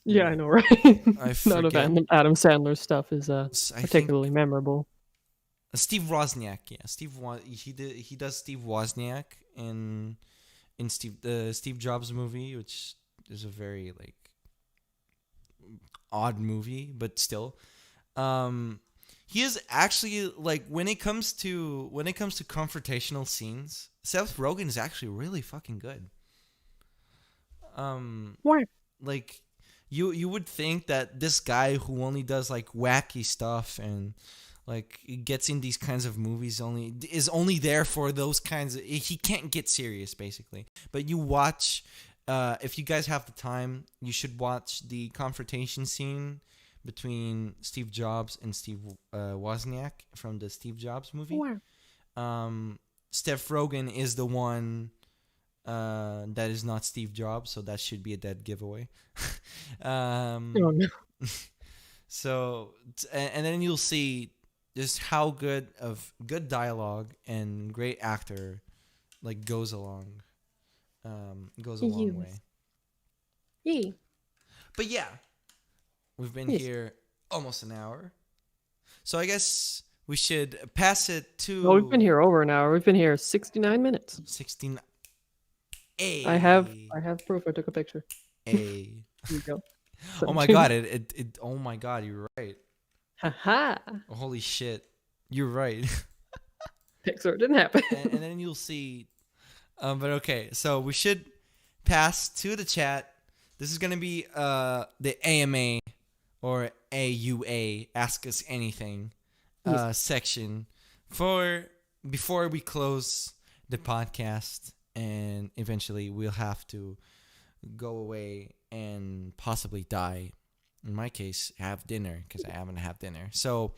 Yeah, I know, right? I forget. None of Adam Sandler's stuff is particularly memorable. Steve Wozniak, yeah. He does Steve Wozniak in Steve Jobs movie, which is a very odd movie, but still. He is actually when it comes to confrontational scenes, Seth Rogen is actually really fucking good. Why? You would think that this guy who only does wacky stuff and gets in these kinds of movies is only there for those kinds of, he can't get serious basically. But you watch, if you guys have the time, you should watch the confrontation scene between Steve Jobs and Steve Wozniak from the Steve Jobs movie. Wow. Seth Rogen is the one that is not Steve Jobs, so that should be a dead giveaway. Oh, no. So and then you'll see just how good dialogue and great actor goes a long way. Yay. But yeah, we've been Yes. here almost an hour. So I guess we should pass it to... Oh, we've been here over an hour. We've been here 69 minutes. 16... I have proof. I took a picture. Here you go. Oh my god, it oh my god, you're right. Haha. Holy shit. You're right. Pixar didn't happen. and then you'll see but okay, so we should pass to the chat. This is gonna be the AMA or AUA, Ask Us Anything section for before we close the podcast, and eventually we'll have to go away and possibly die. In my case, have dinner, because I haven't had dinner. So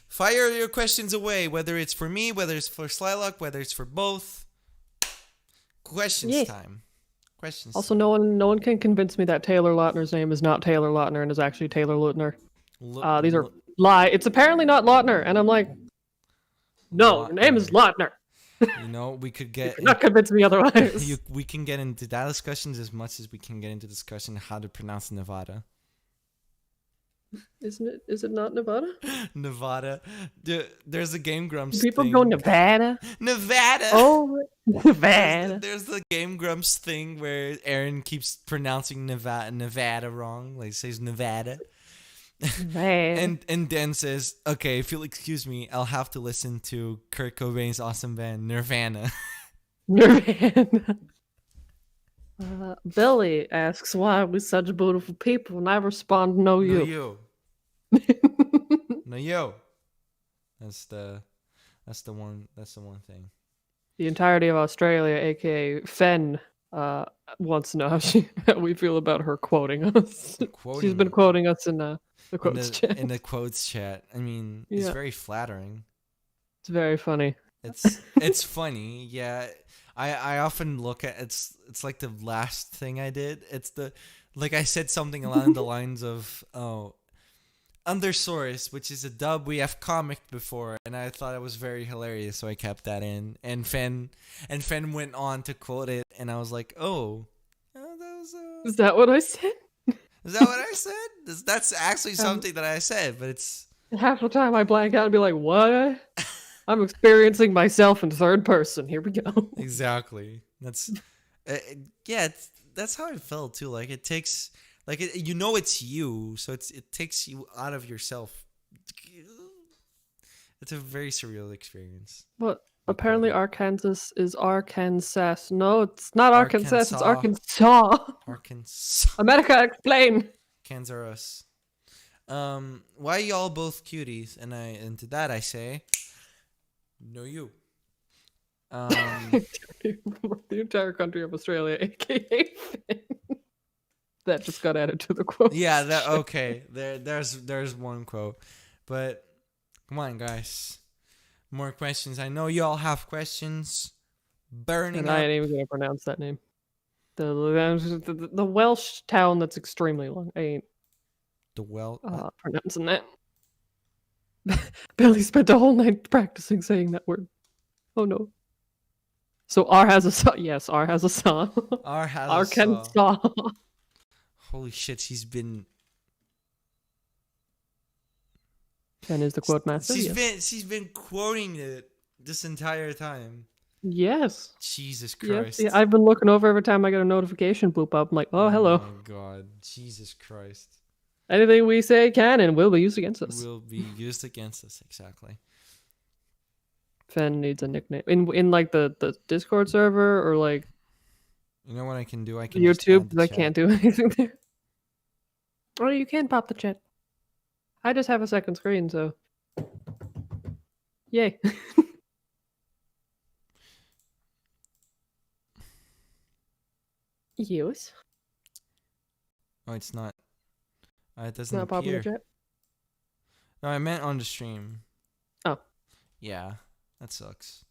fire your questions away, whether it's for me, whether it's for Slylock, whether it's for both. Questions time. Questions. Also, no one can convince me that Taylor Lautner's name is not Taylor Lautner and is actually Taylor Lautner. These are lie. It's apparently not Lautner, and I'm like, no, your name is Lautner. You know, we could get... not convince me otherwise. We can get into that discussions as much as we can get into discussion how to pronounce Nevada. Isn't it? Is it not Nevada? Nevada. There's a Game Grumps People thing. go Nevada. Nevada. Oh, Nevada. There's the Game Grumps thing where Aaron keeps pronouncing Nevada wrong. Like says Nevada. and Dan says, okay, if you'll excuse me, I'll have to listen to Kurt Cobain's awesome band Nirvana. Nirvana. Billy asks, why are we such beautiful people? And I respond, no you. No you. That's the one thing. The entirety of Australia, aka Fen, wants to know how we feel about her quoting us. She's been quoting us in the quotes chat. In the quotes chat. I mean, it's very flattering. It's very funny. It's funny, yeah. I often look at it's like the last thing I did. It's like I said something along the lines of Undersource, which is a dub we have comicked before, and I thought it was very hilarious, so I kept that in. And Fen went on to quote it, and I was like, oh that was Is that what I said? Is that what I said? That's actually something that I said, but it's half the time I blank out and be like, what? I'm experiencing myself in third person. Here we go. Exactly. That's that's how I felt too. Like it takes, like it's you, so it takes you out of yourself. It's a very surreal experience. But apparently Arkansas is Arkansas. No, it's not Arkansas. It's Arkansas. Arkansas. America, explain. Cans are us. Why y'all both cuties? And to that I say, no you. The entire country of Australia, aka Finn. That just got added to the quote. Yeah, that okay. There's one quote. But come on, guys. More questions. I know y'all have questions. Burning and up. I ain't even gonna pronounce that name. The Welsh town that's extremely long. I ain't pronouncing that. Billy spent a whole night practicing saying that word. Oh no. So R has a saw. Yes, R has a saw. R has Arkansas. A saw. Holy shit, she's been. And is the quote master? She's been quoting it this entire time. Yes. Jesus Christ. Yes. Yeah, I've been looking over every time I get a notification boop up. I'm like, oh, hello. Oh my god. Jesus Christ. Anything we say can and will be used against us. Will be used against us, exactly. Fen needs a nickname. In like the Discord server or like... You know what I can do? I can YouTube, because I can't do anything there. Oh, you can pop the chat. I just have a second screen, so... Yay. Yes. Oh, it's not. It doesn't not popping appear. the chat? No, I meant on the stream. Oh. Yeah, that sucks.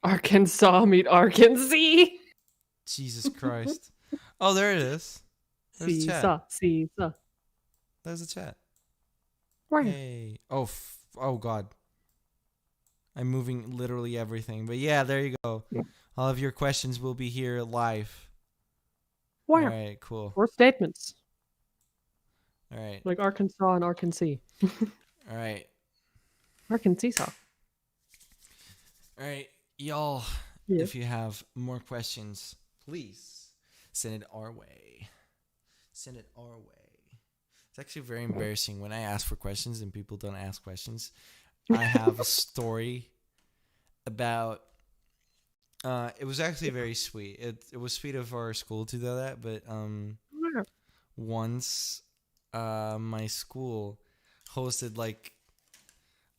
Arkansas meet Arkansas. Jesus Christ. Oh, there it is. There's the chat. Seesaw. There's the chat. Right. Hey. Oh God. I'm moving literally everything. But yeah, there you go. All of your questions will be here live. Where? All right, cool. Or statements. All right. Like Arkansas and Arkansas. All right. Arkansas. All right, y'all. Yeah. If you have more questions, please send it our way. Send it our way. It's actually very embarrassing when I ask for questions and people don't ask questions. I have a story about. It was actually very sweet. It was sweet of our school to do that, but once, my school hosted like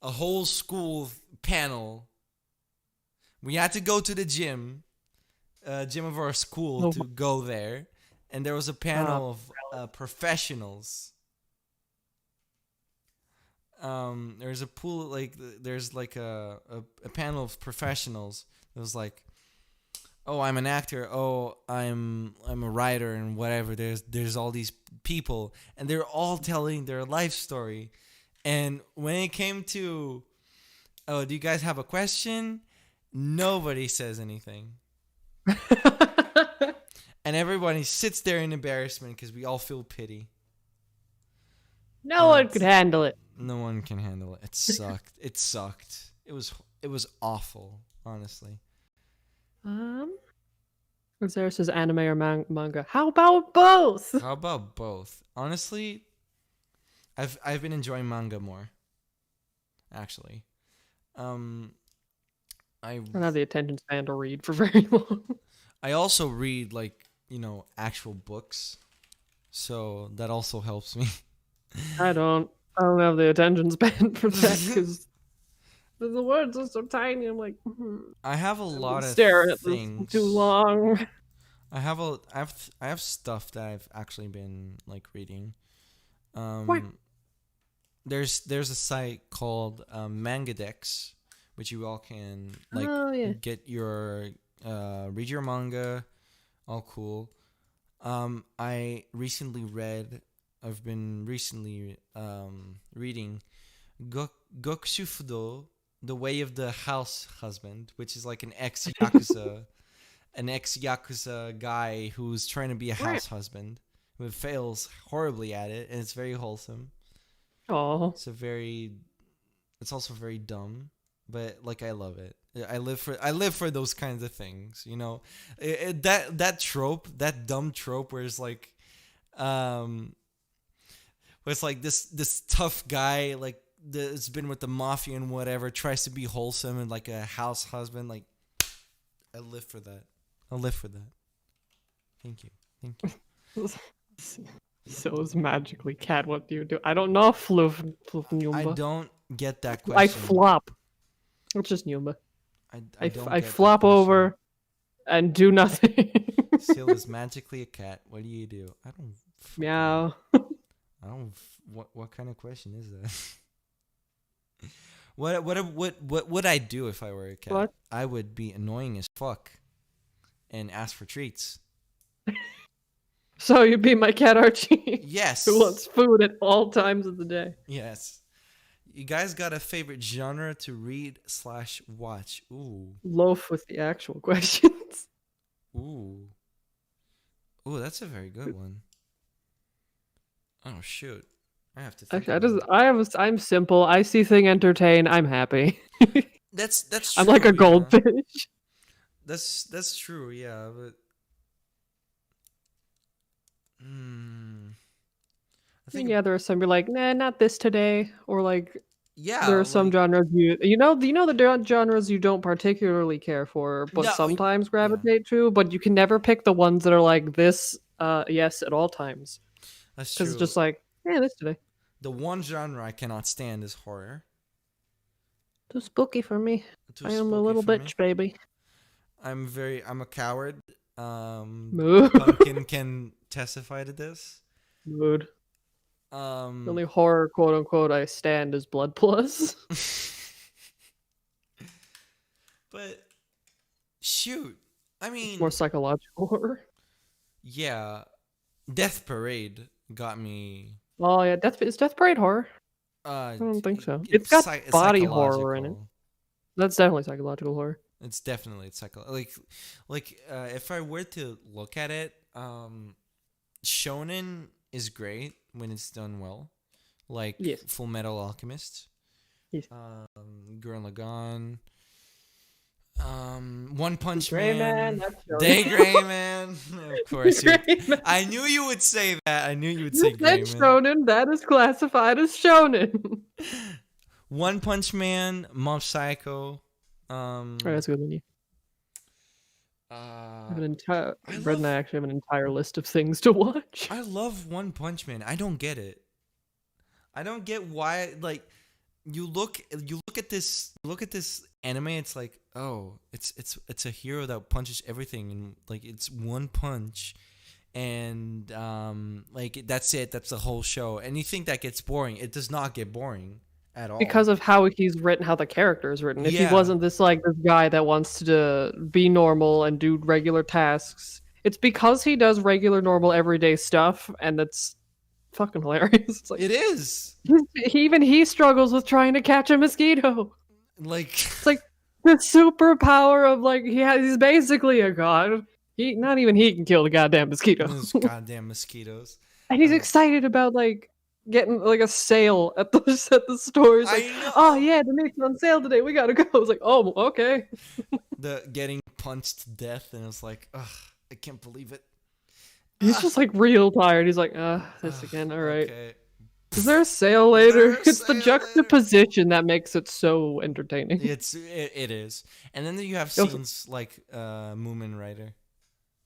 a whole school panel. We had to go to the gym of our school to go there, and there was a panel of professionals. There's a pool there's like a panel of professionals. It was like, oh, I'm an actor. Oh, I'm a writer and whatever. There's all these people, and they're all telling their life story. And when it came to, oh, do you guys have a question? Nobody says anything. And everybody sits there in embarrassment because we all feel pity. No one could handle it. No one can handle it. It sucked. It sucked. It was awful, honestly. There says anime or manga. How about both? How about both? Honestly, I've been enjoying manga more. Actually, I don't have the attention span to read for very long. I also read actual books, so that also helps me. I don't have the attention span for that because the words are so tiny. I'm like, I have a lot of staring at things. this too long. I have stuff that I've actually been like reading. What? There's a site called Mangadex, which you all can get your read your manga, all cool. I've been recently reading Gokushufudo, The Way of the House Husband, which is like an ex-Yakuza guy who's trying to be a house husband, who fails horribly at it, and it's very wholesome. Oh, It's also very dumb, but like I love it. I live for those kinds of things, that trope, that dumb trope where it's like, where it's like this tough guy that's been with the mafia and whatever tries to be wholesome and like a house husband. Like, I live for that. Thank you. So is magically cat. What do you do? I don't know. Floof Numba. I don't get that question. I flop. It's just Numba. I don't I get flop that question. over and do nothing. Syl is magically a cat. What do you do? I don't. Meow. I don't. What kind of question is that? What would I do if I were a cat? What? I would be annoying as fuck, and ask for treats. So you'd be my cat Archie. Yes. Who wants food at all times of the day? Yes. You guys got a favorite genre to read/watch? Ooh. Loaf with the actual questions. Ooh, that's a very good one. Oh shoot, I have to think. Actually, I'm simple. I see thing entertain. I'm happy. That's true. I'm like a goldfish. Yeah. That's true. Yeah, but I think there are some you're like, nah, not this today, or like. Yeah, there are some genres the genres you don't particularly care for, but sometimes gravitate to. But you can never pick the ones that are like this. Yes, at all times. That's true. Because it's just like, this today. The one genre I cannot stand is horror. Too spooky for me. I am a little bitch, baby. I'm a coward. Pumpkin can testify to this. Mood. The only horror, quote unquote, I stand is Blood Plus. But shoot, I mean, more psychological horror. Yeah, Death Parade got me. Oh yeah, is Death Parade horror? I don't think so. It's got body horror in it. That's definitely psychological horror. It's definitely if I were to look at it, shonen is great when it's done well, like Yes. Full Metal Alchemist, Yes. Gurren Lagann, One Punch Gray Man, Man, that's shonen. Day Gray Man. Of course, Gray Man. I knew you would say that. I knew you would You say said Gray Man. shonen. That is classified as shonen. One Punch Man, Mob Psycho. Alright, that's a good one. I have an entire. Brett and I actually have an entire list of things to watch. I love One Punch Man. I don't get it. I don't get why. Like, you look at this anime. It's like, oh, it's a hero that punches everything, and like it's one punch, and like that's it. That's the whole show. And you think that gets boring? It does not get boring at all. Because of how he's written, how the character is written. If he Yeah. wasn't this guy that wants to be normal and do regular tasks, it's because he does regular, normal, everyday stuff, and that's fucking hilarious. It's like, It is. he struggles with trying to catch a mosquito. Like, It's like the superpower of like he's basically a god. Not even he can kill the goddamn mosquito. those goddamn mosquitoes. And he's excited about like getting like a sale at the store. He's like, oh yeah, the meat's on sale today. We gotta go. I was like, oh, okay. The getting punched to death, and it's like, ugh, I can't believe it. He's just like real tired. He's like, this again. All right. Okay. Is there a sale later? Is there a It's the sale juxtaposition that makes it so entertaining. It is. And then you have scenes like Moomin Rider.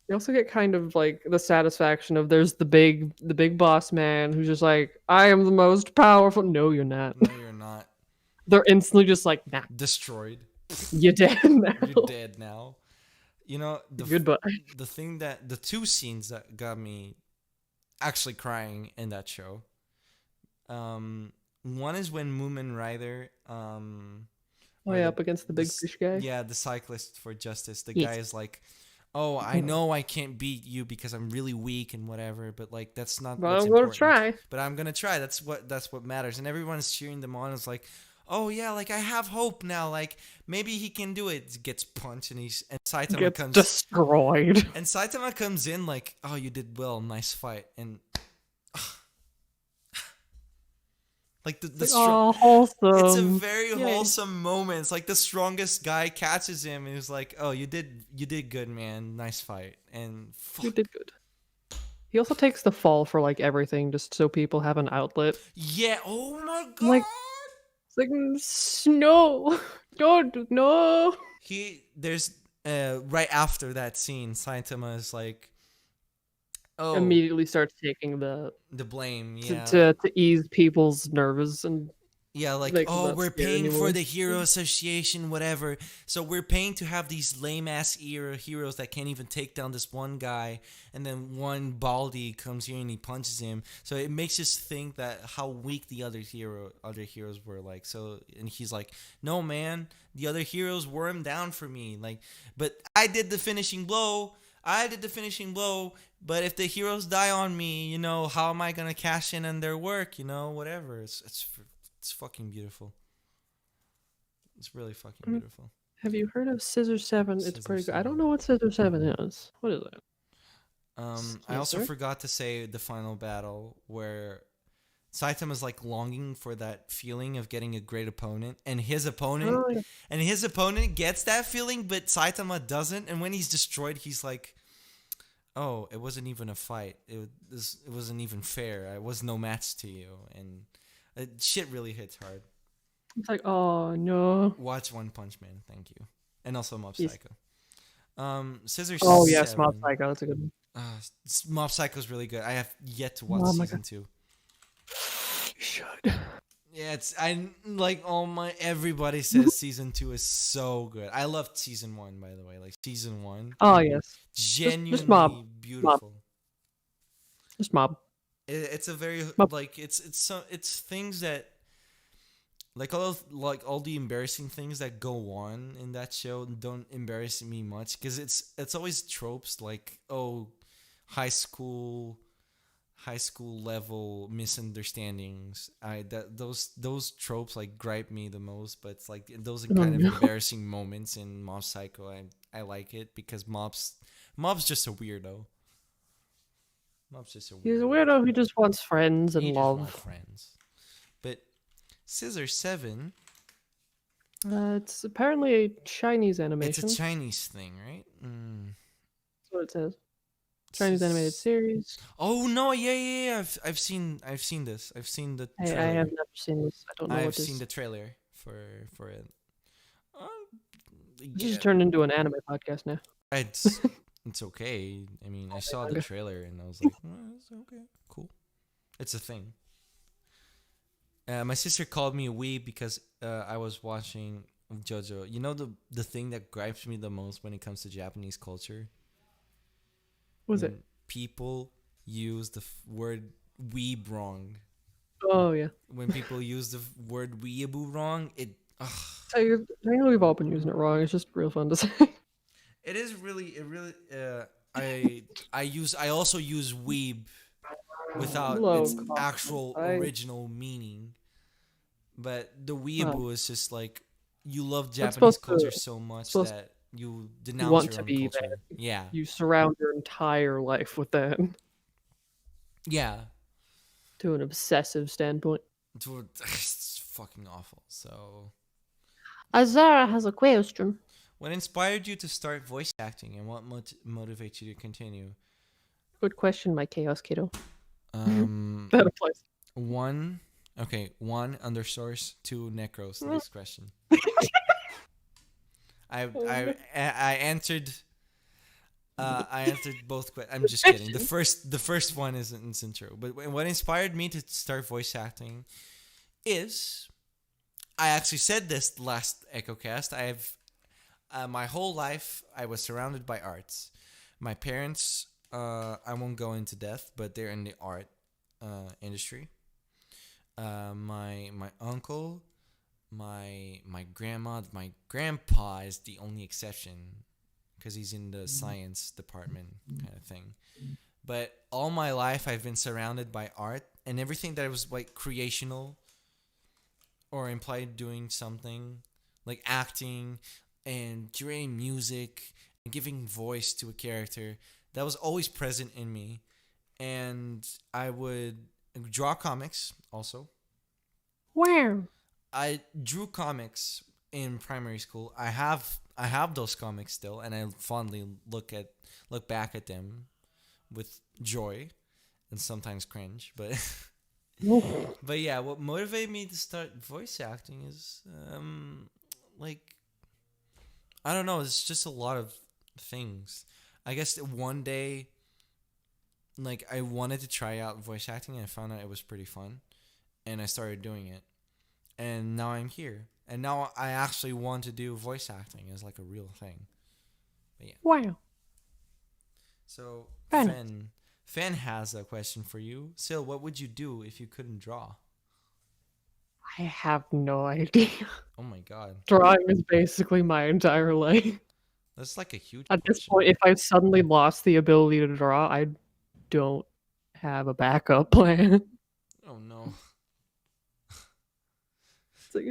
You also get kind of like the satisfaction of there's the big boss man who's just like, I am the most powerful. No, you're not. No, you're not. They're instantly just like, nah, Destroyed. you're dead now. You're dead now. You know, Goodbye. The two scenes that got me actually crying in that show. One is when Moomin Rider up against the big fish guy. Yeah, the cyclist for justice. The Yes. guy is like, oh, I know I can't beat you because I'm really weak and whatever, but like that's not But what's I'm gonna important. try. But I'm gonna try. That's what matters. And everyone's cheering them on. It's like, oh yeah, like I have hope now. Like maybe he can do it. Gets punched and Saitama Gets comes destroyed. And Saitama comes in like, oh, you did well, nice fight, and like wholesome. It's a very wholesome moment. It's like the strongest guy catches him and he's like, oh, you did good, man, nice fight, and fuck. You did good. He also takes the fall for like everything, just so people have an outlet. Yeah. Oh my god. Like, it's like no, don't no. There's right after that scene, Saitama is like, oh, immediately starts taking the blame, yeah, to ease people's nerves and like, oh, we're paying for the Hero Association, whatever. So we're paying to have these lame ass heroes that can't even take down this one guy, and then one Baldy comes here and he punches him. So it makes us think that how weak the other heroes were. Like, so, and he's like, no man, the other heroes wore him down for me. Like, but I did the finishing blow. But if the heroes die on me, you know, how am I gonna cash in on their work? You know, whatever. It's fucking beautiful. It's really fucking beautiful. Have you heard of Scissor 7? It's pretty good. I don't know what Scissor 7 is. What is it? I also forgot to say the final battle where Saitama is like longing for that feeling of getting a great opponent, and his opponent gets that feeling, but Saitama doesn't. And when he's destroyed, he's like, "Oh, it wasn't even a fight. It wasn't even fair. I was no match to you." And shit really hits hard. It's like, oh no. Watch One Punch Man, thank you, and also Mob Psycho. Scissor. Oh yes, Mob Psycho. That's a good one. Mob Psycho is really good. I have yet to watch season 2. You should. Yeah, everybody says season 2 is so good. I loved season 1, by the way. Like season 1. Oh yes. Genuinely just Mob. beautiful. Just Mob. It's a very Mob. like it's things that like all the embarrassing things that go on in that show don't embarrass me much, because it's always tropes like, oh, high school high school level misunderstandings. Those tropes like gripe me the most, but it's like those are Oh, kind of no. embarrassing moments in Mob Psycho. I like it because Mob's just a weirdo. Mob's just a He's a weirdo. weirdo who just wants friends and He just wants love. friends. But Scissor 7, It's apparently a Chinese it's animation. a Chinese thing, right? That's what it says. Chinese animated series. Oh no, yeah. I've seen this. I've seen the I trailer. have never seen this. I don't know I've what this seen is. the trailer for it. Uh, This yeah, has turned into an anime podcast now. it's okay. I mean, I saw the trailer and I was like, it's okay, cool. It's a thing. My sister called me a weeb because I was watching JoJo. You know the thing that gripes me the most when it comes to Japanese culture? What was When it? people use the word weeb wrong. Oh yeah. When people use the word weeaboo wrong, I know we've all been using it wrong. It's just real fun to say. it is really I also use weeb without Low its cost. actual original meaning. But the weeaboo is just like you love Japanese supposed to- culture so much supposed that you You denounce want your to own be culture. there. Yeah. You surround your entire life with that Yeah. to an obsessive standpoint. It's fucking awful. So Azara has a question. what inspired you to start voice acting and what motivates you to continue? Good question, my chaos kiddo. Um, That applies. one undersource, two necros. Next question. I answered. I answered both. I'm just kidding. The first one isn't true. But what inspired me to start voice acting is I actually said this last ECHOCAST. I've my whole life I was surrounded by arts. My parents, I won't go into depth, but they're in the art industry. My uncle, my grandma, my grandpa is the only exception because he's in the science department kind of thing. But all my life I've been surrounded by art and everything that was like creational or implied doing something like acting and creating music and giving voice to a character that was always present in me. And I would draw comics also. Where? I drew comics in primary school. I have those comics still, and I fondly look back at them with joy and sometimes cringe. But but yeah, what motivated me to start voice acting is like I don't know. It's just a lot of things. I guess that one day, like I wanted to try out voice acting, and I found out it was pretty fun, and I started doing it. And now I'm here. And now I actually want to do voice acting as like a real thing. But yeah. Wow. So Fun. Fen has a question for you. Syl, what would you do if you couldn't draw? I have no idea. Oh my god. Drawing is basically my entire life. That's like a huge At this question. point, if I suddenly lost the ability to draw, I don't have a backup plan. Oh no. It's like,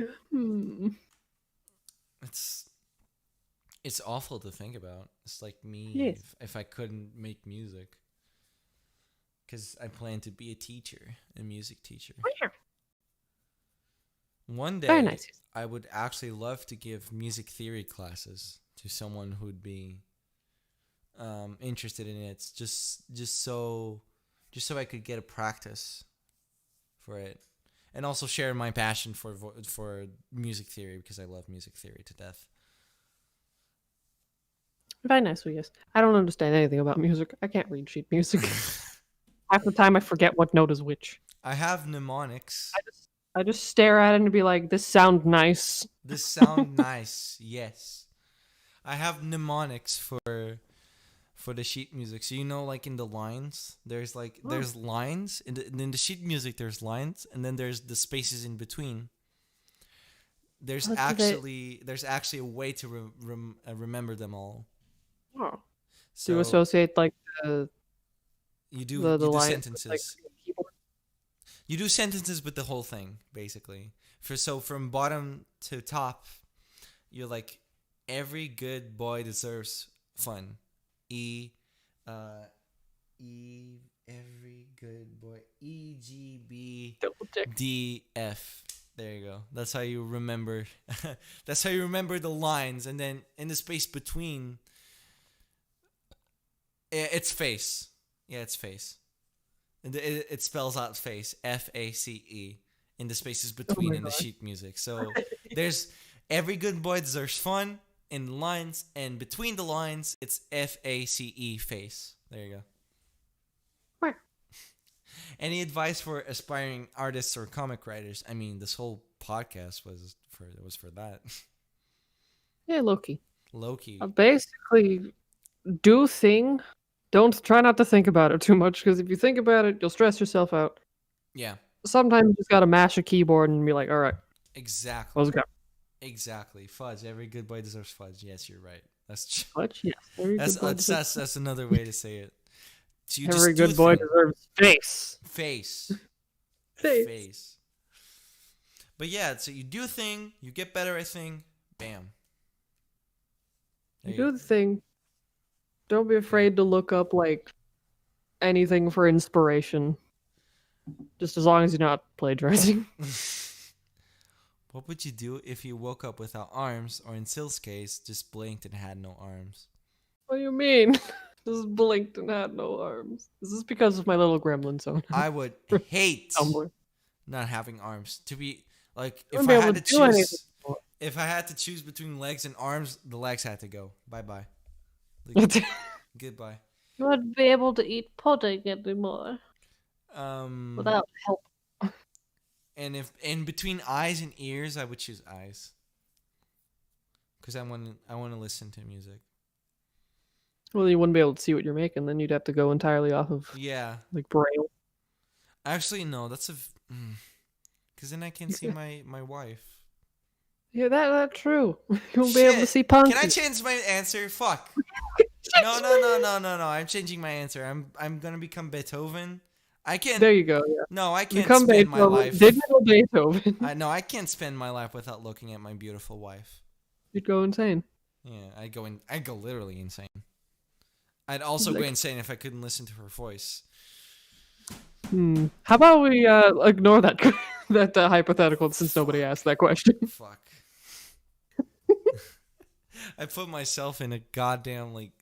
It's awful to think about. It's like me Yes. if I couldn't make music. Because I plan to be a music teacher. One day, Very nice. I would actually love to give music theory classes to someone who'd be interested in it. It's just so I could get a practice for it, and also share my passion for music theory because I love music theory to death. Very nice, yes. I don't understand anything about music. I can't read sheet music. Half the time I forget what note is which. I have mnemonics. I just stare at it and be like, this sound nice. This sound nice, yes. I have mnemonics for the sheet music. So you know, like in the lines, there's lines in the sheet music. There's lines, and then there's the spaces in between. There's actually a way to remember them all. Oh. So Do you associate like the You do The you do line with, like, sentences. keyboard. You do sentences with the whole thing, basically. So from bottom to top, you're like, every good boy deserves fun. E, uh, E, every good boy. E, G, B, Double check. D, F. There you go. That's how you remember. That's how you remember the lines, and then in the space between, it's face. Yeah, it's face. And it spells out face. F-A-C-E. In the spaces between my in the God. sheet music. So there's every good boy deserves fun in the lines, and between the lines, it's F-A-C-E face. There you go. Where? Any advice for aspiring artists or comic writers? I mean, this whole podcast was for that. Yeah, Loki. Loki. Basically, do thing. Don't try not to think about it too much, because if you think about it, you'll stress yourself out. Yeah, Sometimes you just gotta mash a keyboard and be like, all right, exactly. let's go. Exactly. Fudge. Every good boy deserves fudge. Yes, you're right. That's What? Yes. Very that's good boy that's, deserves- that's another way to say it. So you Every just do good boy thing. deserves face. Face. Face. Face. But yeah, so you do a thing, you get better at thing, bam. There You do the thing. Don't be Yeah. afraid to look up like anything for inspiration. Just as long as you're not plagiarizing. What would you do if you woke up without arms, or in Syl's case, just blinked and had no arms? What do you mean? Just blinked and had no arms. This is because of my little gremlin zone. I would hate Somewhere. not having arms. To be like, You if wouldn't be I able had to to do anything. choose, if I had to choose between legs and arms, the legs had to go. Bye bye. Goodbye. You wouldn't be able to eat pudding anymore Um, without help. and if in between eyes and ears, I would choose eyes. Because I want to listen to music. Well, you wouldn't be able to see what you're making. Then you'd have to go entirely off of Yeah. like braille. Actually, no. That's because then I can see my wife. Yeah, that's true. You won't be able to Shit. see Punky. Can I change my answer? Fuck. No. I'm changing my answer. I'm gonna become Beethoven. I can't. There you go. Yeah. No, I can't Become spend my Beethoven. life. Digital Beethoven. I can't spend my life without looking at my beautiful wife. You'd go insane. Yeah, I'd go literally insane. I'd also go Like- insane if I couldn't listen to her voice. How about we ignore that that hypothetical since nobody asked that question? Fuck. I put myself in a goddamn like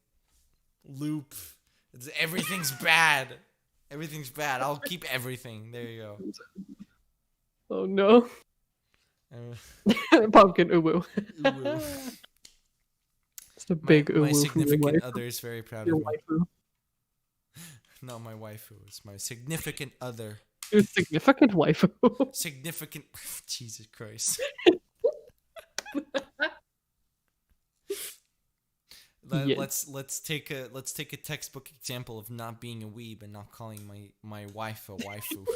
loop. Everything's bad. Everything's bad. I'll keep everything. There you go. Oh no. Uh, Pumpkin uwu. Uwu. It's a big my uwu from your significant wife. other is very proud Your of me. waifu. No, my waifu. It's my significant other. Your significant waifu. Significant. Jesus Christ. Yes. Let's take a textbook example of not being a weeb and not calling my wife a waifu.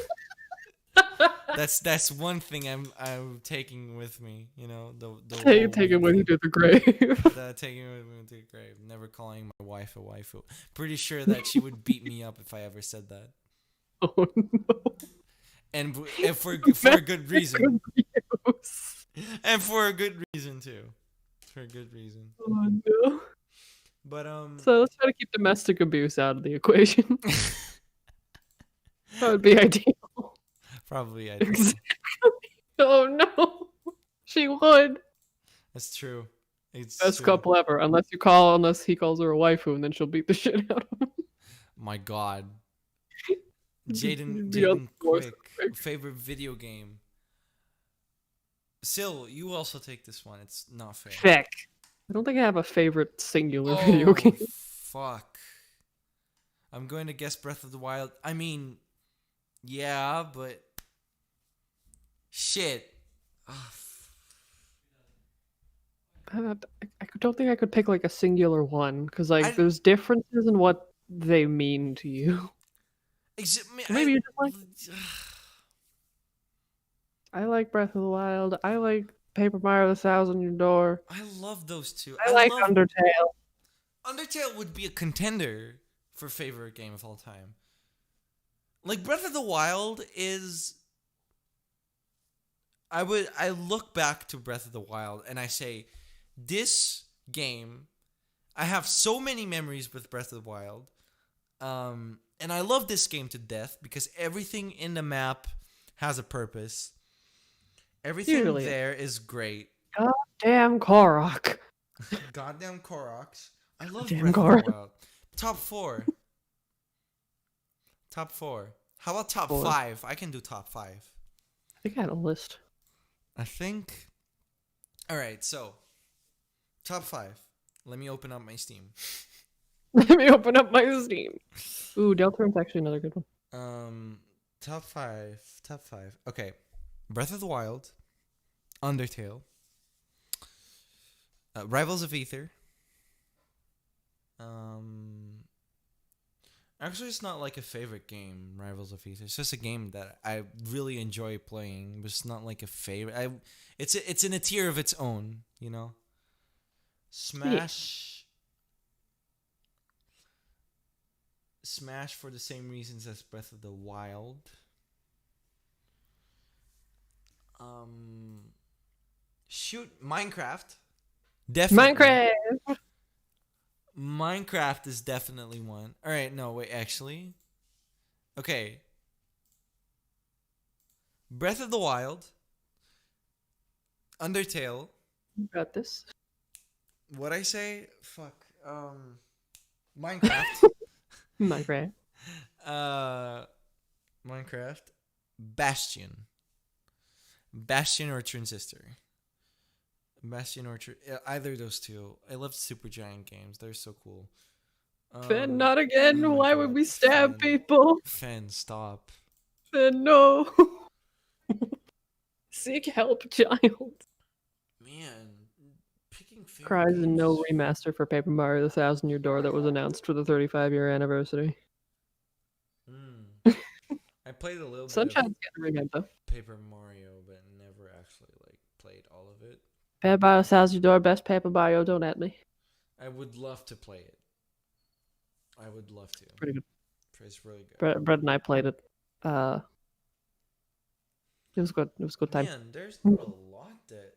That's one thing I'm taking with me. You know, the whole Take it weeb with you thing. to the grave. Taking it with me to the grave. Never calling my wife a waifu. Pretty sure that she would beat me up if I ever said that. Oh no. And if for a good reason. Abuse. And for a good reason too. For a good reason. Oh no. But So let's try to keep domestic abuse out of the equation. That would be ideal. probably I do. Exactly. Oh no. She would. That's true. It's Best true. couple ever. Unless he calls her a waifu, and then she'll beat the shit out of him. My God. You'd Jaden be on force. Quick. Favorite video game. Syl, you also take this one. It's not fair. Feck. I don't think I have a favorite singular video game. Fuck. I'm going to guess Breath of the Wild. I mean, yeah, but shit. I don't think I could pick like a singular one because like I- there's differences in what they mean to you. Maybe you just like. I like Breath of the Wild. I like Paper Mario: The Thousand Year Door. I love those two. I like love Undertale. Undertale would be a contender for favorite game of all time. like Breath of the Wild is. I look back to Breath of the Wild and I say, this game, I have so many memories with Breath of the Wild. And I love this game to death because everything in the map has a purpose. Everything Usually. there is great. Goddamn Korok. Goddamn Koroks. I love Damn Breath of Korok. the Wild. Top 4. Top 4. How about top 4? 5? I can do top 5. I think I had a list. I think. All right, so top 5. Let me open up my Steam. Let me open up my Steam. Ooh, Deltarune's actually another good one. Top 5. Top 5. Okay. Breath of the Wild, Undertale, Rivals of Aether. Actually, it's not like a favorite game, Rivals of Aether. It's just a game that I really enjoy playing, but it's not like a favorite. It's in a tier of its own, you know. Smash for the same reasons as Breath of the Wild. Shoot, Minecraft. Definitely. Minecraft is definitely one. All right, no, wait, actually. Okay. Breath of the Wild, Undertale. You got this. What'd I say? Fuck. Minecraft. Minecraft. Minecraft. Bastion. Bastion or Transistor. Bastion or either of those two. I love Supergiant games. They're so cool. Fen, not again. oh my Why God. would we stab Fen. people? Fen, stop. Fen, no. Seek help, child. Man, picking favorite Cries and no games. remaster for Paper Mario: The Thousand Year Door that was announced for the 35-year anniversary. I played a little Sunshine's bit getting remade though. of Paper Mario, but never actually like played all of it. Paper Mario: Thousand Year Door, best Paper Mario. Don't at me. I would love to play it. I would love to. Pretty good. It's really good. Brett and I played it. It was good. It was a good time. Man, there's not a lot that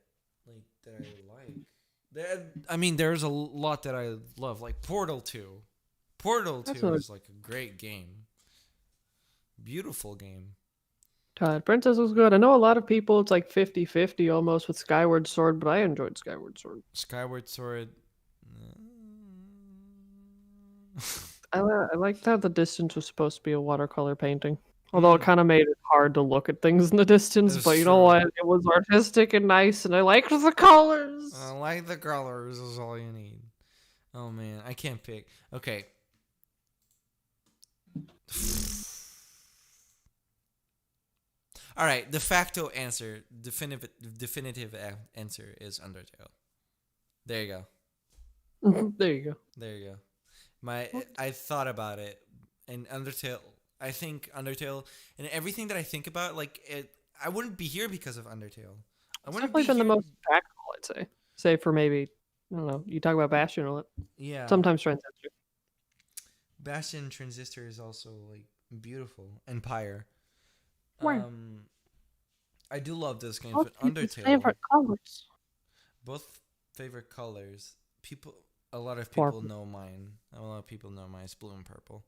I like. There's a lot that I love, like Portal 2. Portal 2 is like a great game. Beautiful game. Twilight Princess was good. I know a lot of people, it's like 50-50 almost with Skyward Sword, but I enjoyed Skyward Sword. Skyward Sword. I liked how the distance was supposed to be a watercolor painting. Although it kind of made it hard to look at things in the distance, That's but you know true. what? It was artistic and nice, and I liked the colors. I like the colors is all you need. Oh man, I can't pick. Okay. All right, de facto answer, definitive answer is Undertale. There you go. There you go. There you go. I thought about it, and Undertale. I think Undertale, and everything that I think about, like it, I wouldn't be here because of Undertale. I wouldn't Definitely be been the here- most impactful, I'd say. Say for maybe, I don't know, you talk about Bastion a lot. Yeah. Sometimes Transistor. Bastion Transistor is also like beautiful. Empire. Where? I do love those games, Both but people's Undertale. favorite colors. Both favorite colors. A lot of people Purple. know mine. A lot of people know mine. It's blue and purple.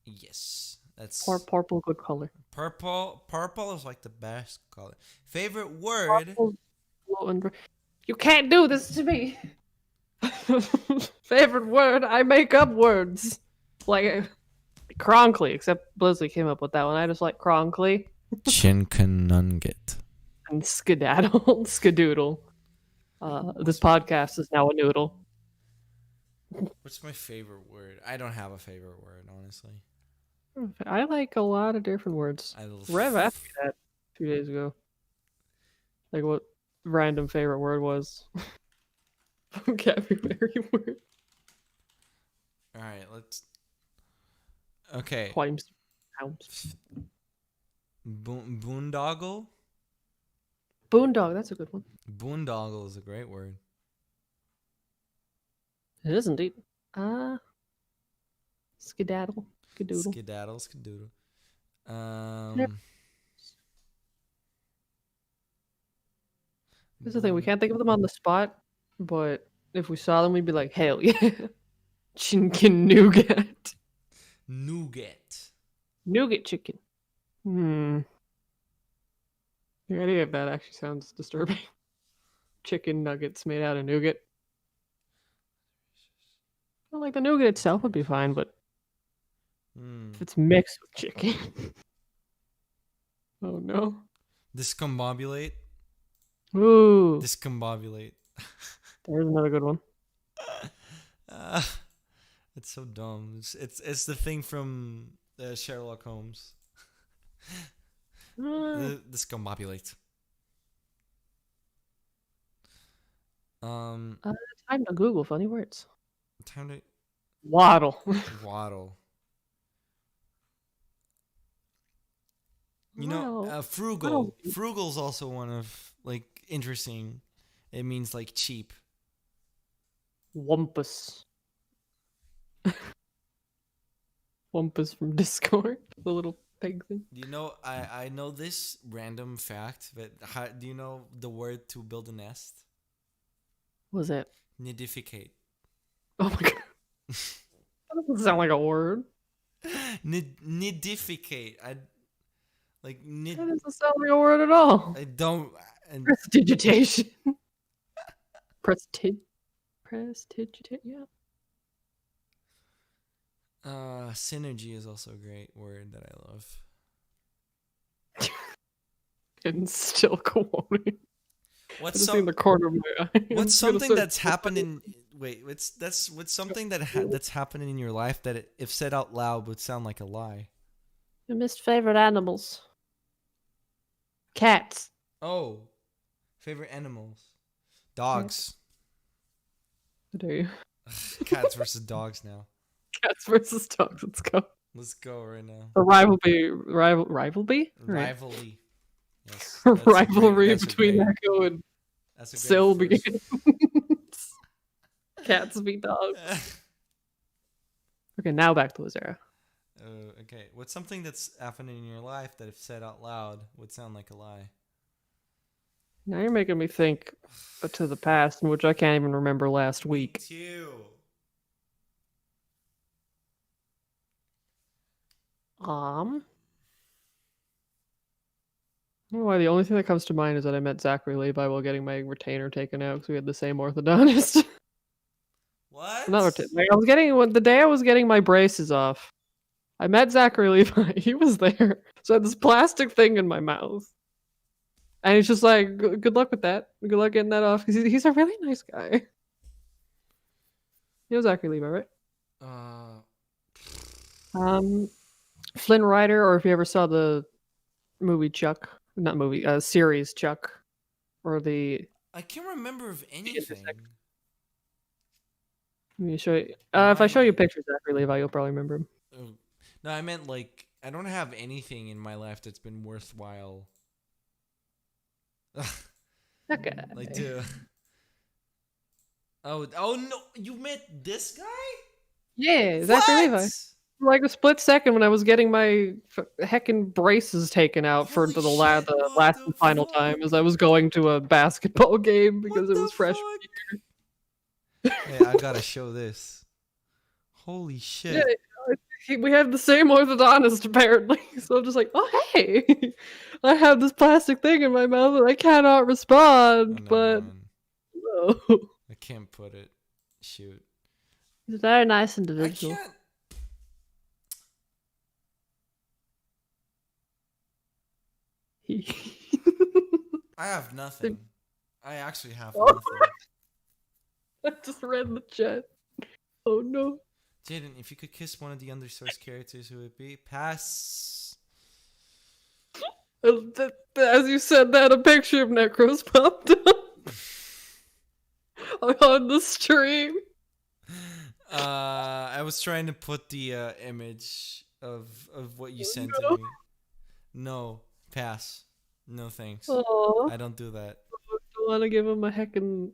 Yes, that's Purple, good color. purple. Purple is like the best color. Favorite word. Purple, blue, and you can't do this to me. Favorite word? I make up words. Like Cronkly, except Blizzly came up with that one. I just like Cronkly Chinkanunget. and Skedaddle, Skadoodle. This podcast is now a noodle. What's my favorite word? I don't have a favorite word, honestly. I like a lot of different words. Rev asked me that a few days ago. Like what random favorite word was. Vocabulary word. All right, let's. Okay. Poems. Sounds. Boondoggle. Boondog, that's a good one. Boondoggle is a great word. It is indeed. Skedaddle. Skadoodle. Skedaddle, skadoodle. Here's the thing, we can't think of them on the spot, but if we saw them, we'd be like, hell yeah. Chicken nougat. Nougat. Nougat chicken. The idea of that actually sounds disturbing. Chicken nuggets made out of nougat. Well, like the nougat itself would be fine, but if it's mixed with chicken. Oh no. Discombobulate. Ooh. Discombobulate. There's another good one. It's so dumb. It's the thing from Sherlock Holmes. Discombobulate. Time to Google funny words. Time to Waddle. waddle. You know, frugal. Frugal's also one of like interesting. It means like cheap. Wumpus. Wumpus from Discord. The little pig thing. Do you know? I know this random fact, but do you know the word to build a nest? What was that? Nidificate. Oh my god. That doesn't sound like a word. Nidificate. That doesn't sound like a word at all. I don't. Prestidigitation. Prestidigitate. Yeah. Synergy is also a great word that I love. And still quoting. What's in the corner of my eye. What's something that's happened in? Wait, what's something that's happening in your life that if said out loud would sound like a lie? Your missed favorite animals. Cats. Oh, favorite animals. Dogs. How dare you? Cats versus dogs now. Cats versus dogs. Let's go. Let's go right now. A rivalry. Rivalry. Yes. Rivalry between Echo and Syl begins. Cats beat dogs. Okay, now back to Lazera. Okay, what's something that's happening in your life that if said out loud would sound like a lie? Now you're making me think to the past, in which I can't even remember last week. Me too. I don't know why the only thing that comes to mind is that I met Zachary Levi while getting my retainer taken out because we had the same orthodontist. What? Not retainer. I was getting the day I was getting my braces off. I met Zachary Levi. He was there. So I had this plastic thing in my mouth. And he's just like, good luck with that. Good luck getting that off. He's a really nice guy. You know Zachary Levi, right? Flynn Rider, or if you ever saw the movie Chuck. Not movie, series Chuck. Or the... I can't remember of anything. Let me show you. If I show you pictures of Zachary Levi, you'll probably remember him. No, I meant like I don't have anything in my life that's been worthwhile. Okay. Like to. Oh no! You met this guy? Yeah, Zachary Levi. Like a split second when I was getting my heckin' braces taken out for the last and final time, as I was going to a basketball game because it was freshman year. Hey, I gotta show this. Holy shit! Yeah, we have the same orthodontist apparently, so I'm just like, oh hey, I have this plastic thing in my mouth and I cannot respond, but no. I can't put it. Shoot. He's a very nice individual. I can't. I have nothing. I actually have nothing. I just read the chat. Oh no. Jaden, if you could kiss one of the Undersource characters, who would it be? Pass. As you said that, a picture of Necros popped up on the stream. I was trying to put the image of what you sent to me. No, pass. No thanks. Aww. I don't do that. I don't want to give him a heckin'...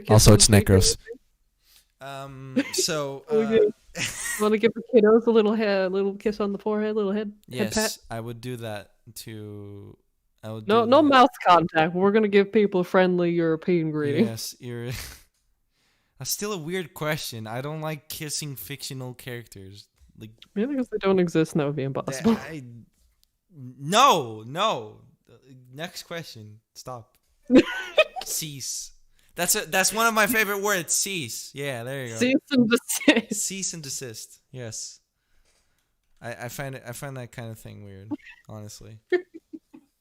Also, it's Necros. So Want to give the kiddos a little kiss on the forehead, little head pat? Yes, I would do that to. I would No, do no that. mouth contact. We're gonna give people a friendly European greeting. Yes, you're. That's still a weird question. I don't like kissing fictional characters. Like Really, because they don't exist, and that would be impossible. No. Next question. Stop. Cease. That's one of my favorite words. Cease. Yeah, there you go. Cease and desist. Cease and desist. Yes. I find that kind of thing weird, honestly.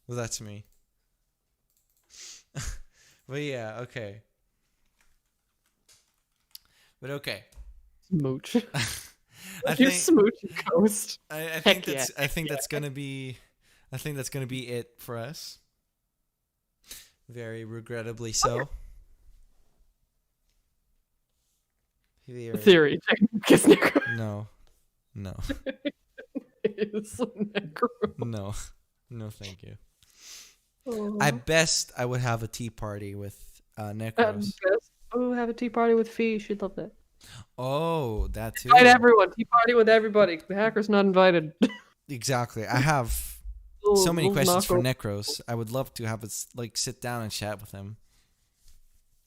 Well, that's me. But yeah, okay. But okay. Smooch. I You think smooch ghost. I think Heck that's yeah. I think that's gonna be it for us. Very regrettably so. Theory. Kiss necro. No. Is necro. No, thank you. Oh. At best, I would have a tea party with Necros. Oh, have a tea party with Fee. She'd love that. Oh, that too. Invite everyone. Tea party with everybody. The hacker's not invited. Exactly. I have so many questions for Necros. I would love to have us like sit down and chat with him.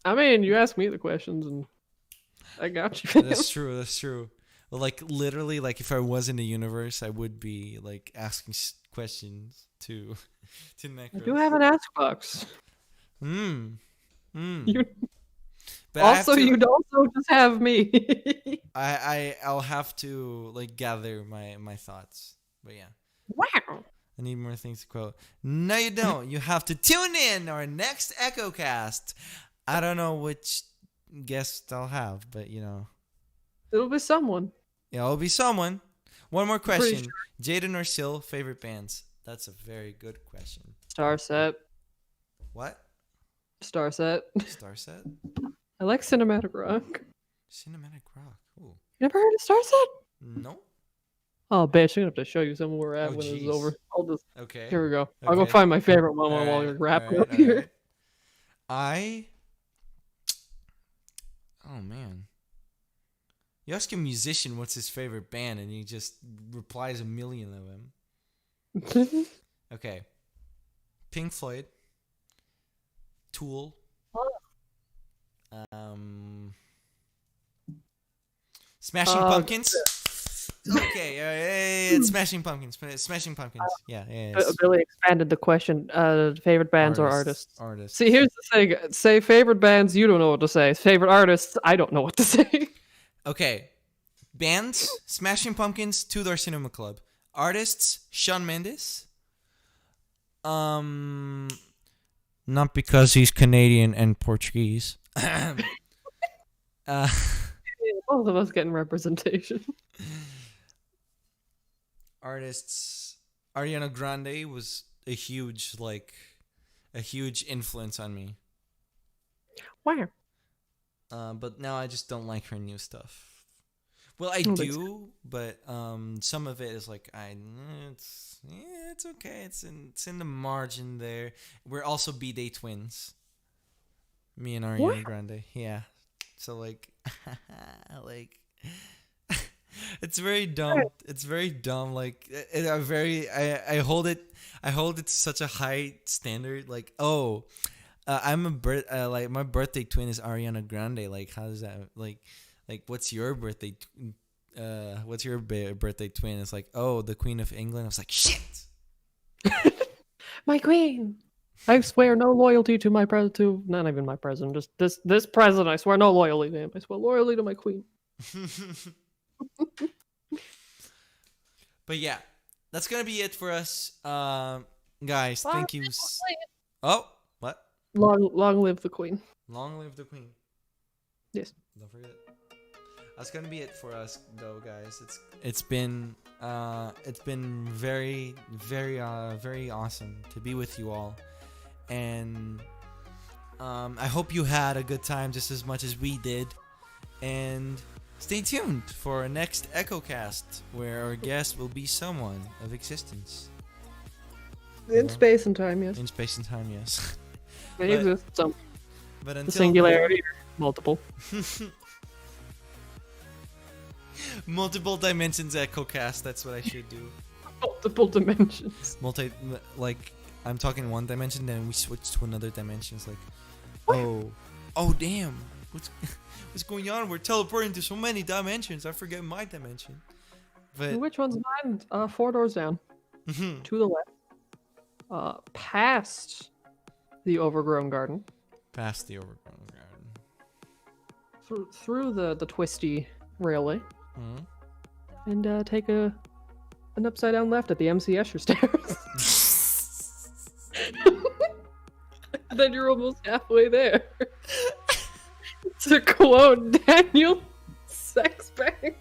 I mean, you asked me the questions, and I got you. That's true. Well, like literally, like if I was in the universe, I would be like asking questions to Necros. I do have an ask box. You, But also, you'd also just have me. I'll have to like gather my thoughts. But yeah. Wow. I need more things to quote. No, you don't. You have to tune in our next ECHOCAST. I don't know which guest I'll have, but you know. It'll be someone. Yeah, it'll be someone. One more Pretty question. Jaden or Syl, favorite bands? That's a very good question. Starset. What? Starset. Starset? I like cinematic rock. Cinematic rock. Ooh. You never heard of Starset? No. Oh, bitch, I'm gonna have to show you somewhere we're at Oh, when this jeez. is over. I'll just. Okay. Here we go. I'll go Okay. find my favorite one while Alright, you're wrapping alright, up here. alright. Oh man. You ask a musician what's his favorite band, and he just replies a million of them. Okay. Pink Floyd. Tool. Smashing Pumpkins. Okay, it's Smashing Pumpkins. Smashing Pumpkins. Yeah. Billy expanded the question. Favorite bands or artists? Artists. See, here's the thing. Say favorite bands, you don't know what to say. Favorite artists, I don't know what to say. Okay. Bands, Smashing Pumpkins, Two Door Cinema Club. Artists, Shawn Mendes. Not because he's Canadian and Portuguese. Both of us getting representation. Artists, Ariana Grande was a huge influence on me. Wow. But now I just don't like her new stuff. Well, I do, but some of it is like it's okay. It's in the margin there. We're also B-Day twins. Me and Ariana Grande. Yeah. So like it's very dumb. It's very dumb. Like I hold it to such a high standard. Like, oh, I'm like my birthday twin is Ariana Grande. Like, how does that like what's your birthday? What's your birthday twin? It's like, oh, the Queen of England. I was like, shit. My queen. I swear no loyalty to my president. To not even my president. Just this president. I swear no loyalty to him. I swear loyalty to my queen. But yeah, that's gonna be it for us, guys. Thank you. Oh, what? Long live the queen. Long live the queen. Yes. Don't forget. That's gonna be it for us, though, guys. It's been very very awesome to be with you all, and I hope you had a good time just as much as we did, and stay tuned for our next ECHOCAST, where our guest will be someone of existence. In space and time, yes. In space and time, yes. They exist. Some. But The until singularity, multiple. Multiple dimensions ECHOCAST. That's what I should do. Multiple dimensions. I'm talking one dimension, then we switch to another dimension. It's like, oh damn, what's going on? We're teleporting to so many dimensions. I forget my dimension. But Which one's mine? 4 doors down. To the left. Past the overgrown garden. past the overgrown garden. Through the twisty railway. And take an upside down left at the MC Escher stairs. Then you're almost halfway there. To quote Daniel Sexbang.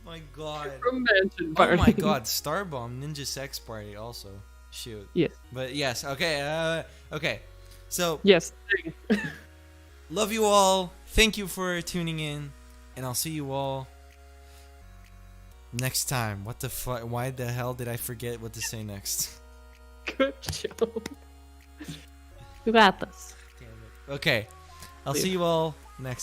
My God. From Mansion Oh Party. my God, Starbomb Ninja Sex Party also. Shoot. Yes. But yes, okay, okay. So, Yes. love you all. Thank you for tuning in. And I'll see you all next time. What the fuck? Why the hell did I forget what to say next? Good job. You got this. Damn it. Okay. I'll see you all next